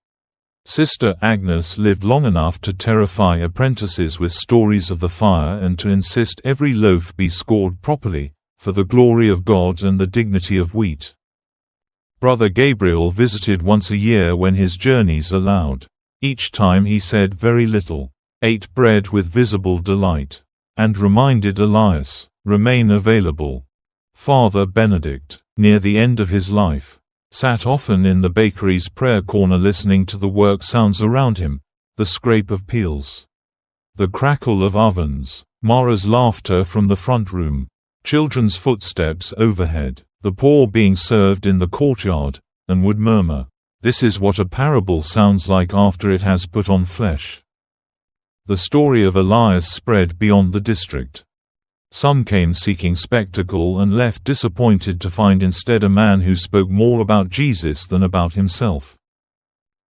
Sister Agnes lived long enough to terrify apprentices with stories of the fire and to insist every loaf be scored properly, for the glory of God and the dignity of wheat. Brother Gabriel visited once a year when his journeys allowed. Each time he said very little, ate bread with visible delight, and reminded Elias, "Remain available." Father Benedict, near the end of his life, sat often in the bakery's prayer corner listening to the work sounds around him, the scrape of peels, the crackle of ovens, Mara's laughter from the front room, children's footsteps overhead, the poor being served in the courtyard, and would murmur, "This is what a parable sounds like after it has put on flesh." The story of Elias spread beyond the district. Some came seeking spectacle and left disappointed to find instead a man who spoke more about Jesus than about himself.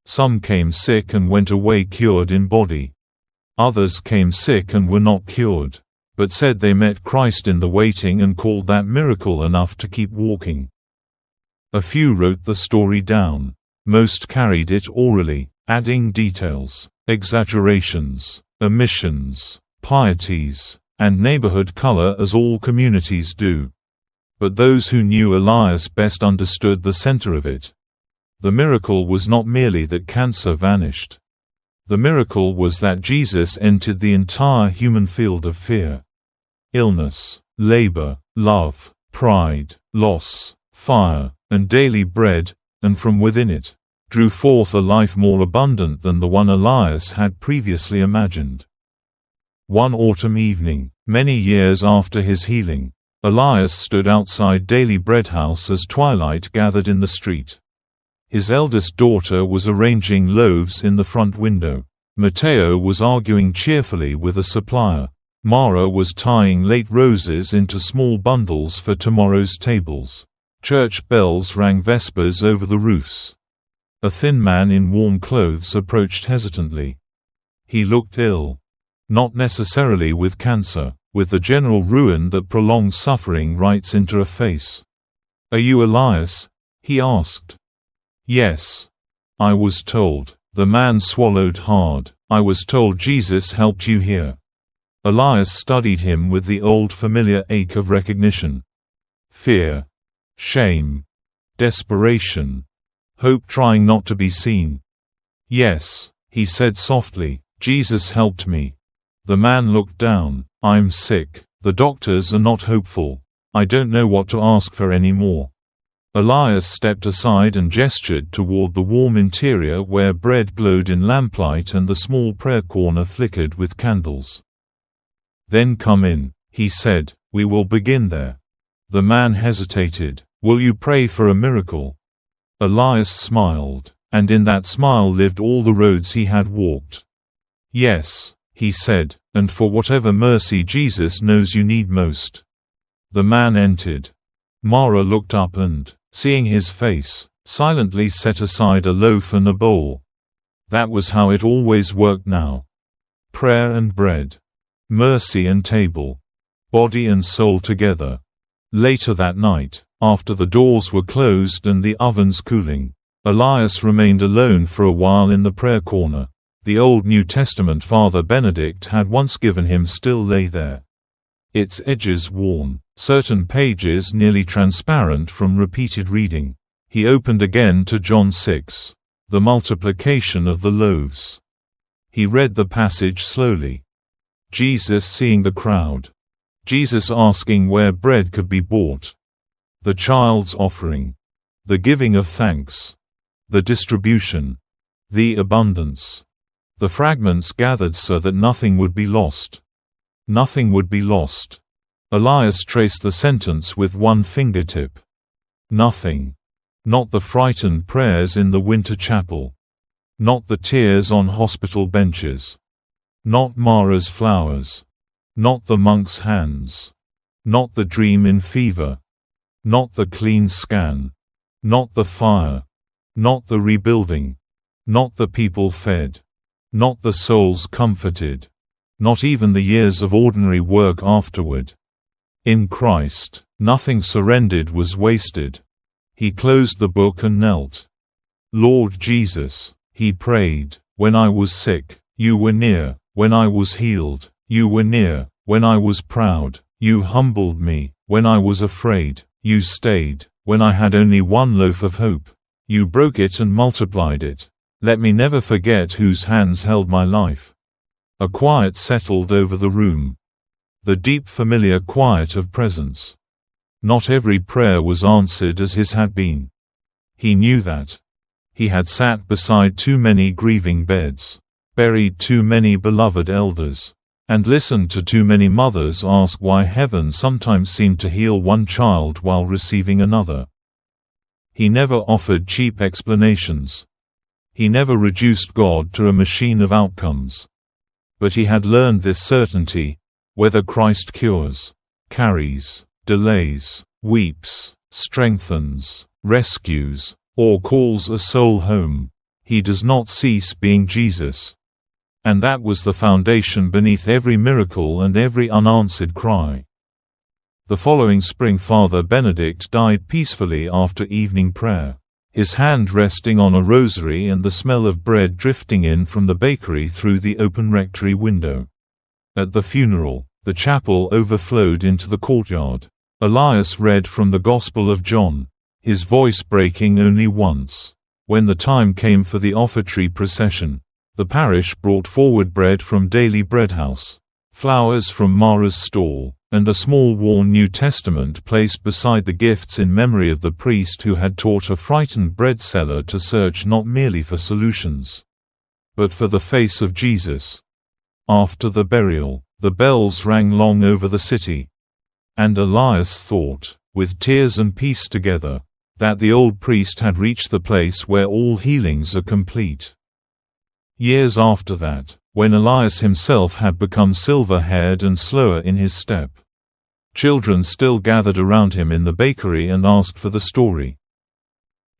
Some came sick and went away cured in body. Others came sick and were not cured, but said they met Christ in the waiting and called that miracle enough to keep walking. A few wrote the story down. Most carried it orally, adding details, exaggerations, omissions, pieties, and neighborhood color as all communities do. But those who knew Elias best understood the center of it. The miracle was not merely that cancer vanished. The miracle was that Jesus entered the entire human field of fear. Illness, labor, love, pride, loss, fire, and daily bread, and from within it, drew forth a life more abundant than the one Elias had previously imagined. One autumn evening, many years after his healing, Elias stood outside Daily Bread House as twilight gathered in the street. His eldest daughter was arranging loaves in the front window. Matteo was arguing cheerfully with a supplier. Mara was tying late roses into small bundles for tomorrow's tables. Church bells rang vespers over the roofs. A thin man in warm clothes approached hesitantly. He looked ill. Not necessarily with cancer, with the general ruin that prolonged suffering writes into a face. "Are you Elias?" he asked. "Yes. I was told." The man swallowed hard. "I was told Jesus helped you here." Elias studied him with the old familiar ache of recognition. Fear. Shame. Desperation. Hope trying not to be seen. "Yes," he said softly, "Jesus helped me." The man looked down. "I'm sick. The doctors are not hopeful. I don't know what to ask for anymore." Elias stepped aside and gestured toward the warm interior where bread glowed in lamplight and the small prayer corner flickered with candles. "Then come in," he said, "we will begin there." The man hesitated. "Will you pray for a miracle?" Elias smiled, and in that smile lived all the roads he had walked. "Yes." he said, "and for whatever mercy Jesus knows you need most." The man entered. Mara looked up and, seeing his face, silently set aside a loaf and a bowl. That was how it always worked now. Prayer and bread. Mercy and table. Body and soul together. Later that night, after the doors were closed and the ovens cooling, Elias remained alone for a while in the prayer corner. The Old New Testament Father Benedict had once given him still lay there. Its edges worn, certain pages nearly transparent from repeated reading. He opened again to John 6, the multiplication of the loaves. He read the passage slowly. Jesus seeing the crowd. Jesus asking where bread could be bought. The child's offering. The giving of thanks. The distribution. The abundance. The fragments gathered so that nothing would be lost. Nothing would be lost. Elias traced the sentence with one fingertip. Nothing. Not the frightened prayers in the winter chapel. Not the tears on hospital benches. Not Mara's flowers. Not the monk's hands. Not the dream in fever. Not the clean scan. Not the fire. Not the rebuilding. Not the people fed. Not the souls comforted. Not even the years of ordinary work afterward. In Christ, nothing surrendered was wasted. He closed the book and knelt. Lord Jesus, he prayed, when I was sick, you were near, when I was healed, you were near, when I was proud, you humbled me, when I was afraid, you stayed, when I had only one loaf of hope, you broke it and multiplied it. Let me never forget whose hands held my life. A quiet settled over the room. The deep familiar quiet of presence. Not every prayer was answered as his had been. He knew that. He had sat beside too many grieving beds, buried too many beloved elders, and listened to too many mothers ask why heaven sometimes seemed to heal one child while receiving another. He never offered cheap explanations. He never reduced God to a machine of outcomes. But he had learned this certainty: whether Christ cures, carries, delays, weeps, strengthens, rescues, or calls a soul home, he does not cease being Jesus. And that was the foundation beneath every miracle and every unanswered cry. The following spring Father Benedict died peacefully after evening prayer, his hand resting on a rosary and the smell of bread drifting in from the bakery through the open rectory window. At the funeral, the chapel overflowed into the courtyard. Elias read from the Gospel of John, his voice breaking only once. When the time came for the offertory procession, the parish brought forward bread from Daily Bread House, flowers from Mara's stall, and a small worn New Testament placed beside the gifts in memory of the priest who had taught a frightened bread seller to search not merely for solutions, but for the face of Jesus. After the burial, the bells rang long over the city. And Elias thought, with tears and peace together, that the old priest had reached the place where all healings are complete. Years after that, when Elias himself had become silver-haired and slower in his step, children still gathered around him in the bakery and asked for the story.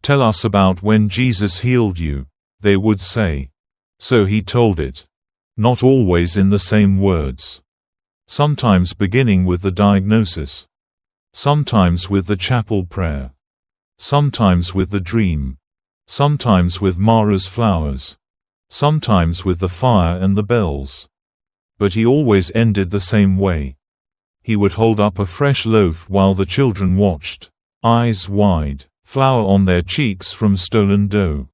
"Tell us about when Jesus healed you," they would say. So he told it. Not always in the same words. Sometimes beginning with the diagnosis. Sometimes with the chapel prayer. Sometimes with the dream. Sometimes with Mara's flowers. Sometimes with the fire and the bells. But he always ended the same way. He would hold up a fresh loaf while the children watched, eyes wide, flour on their cheeks from stolen dough.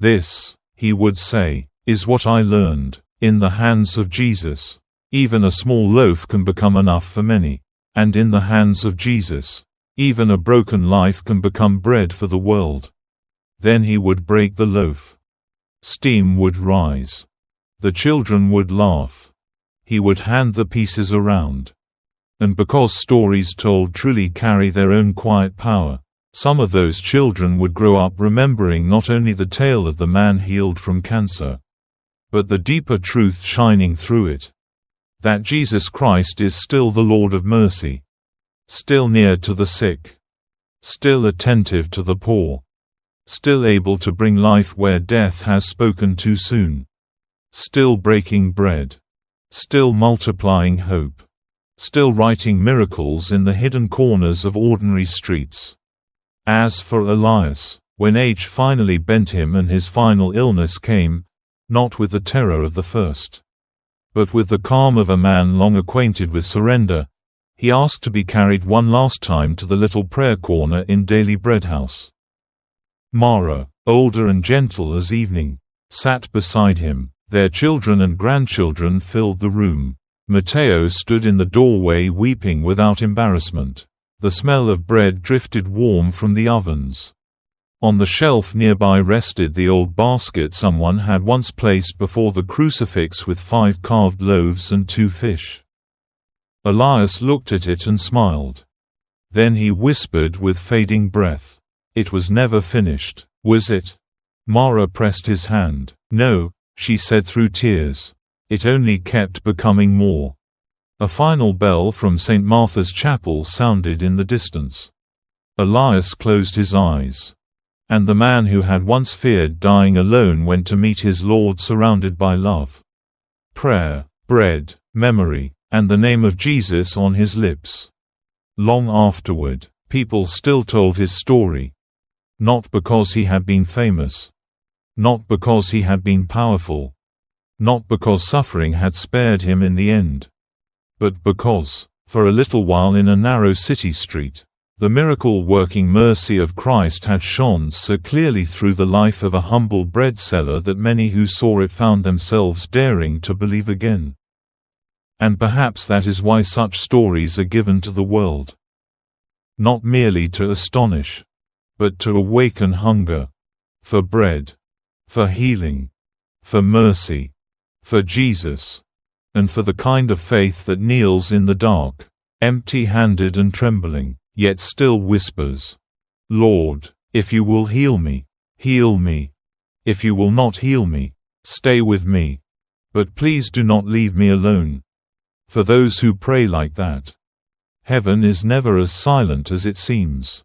"This," he would say, "is what I learned. In the hands of Jesus, even a small loaf can become enough for many. And in the hands of Jesus, even a broken life can become bread for the world." Then he would break the loaf. Steam would rise. The children would laugh. He would hand the pieces around. And because stories told truly carry their own quiet power, some of those children would grow up remembering not only the tale of the man healed from cancer, but the deeper truth shining through it. That Jesus Christ is still the Lord of mercy. Still near to the sick. Still attentive to the poor. Still able to bring life where death has spoken too soon. Still breaking bread. Still multiplying hope. Still writing miracles in the hidden corners of ordinary streets. As for Elias, when age finally bent him and his final illness came, not with the terror of the first, but with the calm of a man long acquainted with surrender, he asked to be carried one last time to the little prayer corner in Daily Bread House. Mara, older and gentle as evening, sat beside him. Their children and grandchildren filled the room. Matteo stood in the doorway weeping without embarrassment. The smell of bread drifted warm from the ovens. On the shelf nearby rested the old basket someone had once placed before the crucifix with 5 carved loaves and 2 fish. Elias looked at it and smiled. Then he whispered with fading breath, "It was never finished, was it?" Mara pressed his hand. "No," she said through tears. "It only kept becoming more." A final bell from St. Martha's Chapel sounded in the distance. Elias closed his eyes. And the man who had once feared dying alone went to meet his Lord surrounded by love. Prayer, bread, memory, and the name of Jesus on his lips. Long afterward, people still told his story. Not because he had been famous. Not because he had been powerful. Not because suffering had spared him in the end. But because, for a little while in a narrow city street, the miracle-working mercy of Christ had shone so clearly through the life of a humble bread seller that many who saw it found themselves daring to believe again. And perhaps that is why such stories are given to the world. Not merely to astonish, but to awaken hunger. For bread. For healing. For mercy. For Jesus. And for the kind of faith that kneels in the dark, empty-handed and trembling, yet still whispers, "Lord, if you will heal me, heal me. If you will not heal me, stay with me. But please do not leave me alone." For those who pray like that, heaven is never as silent as it seems.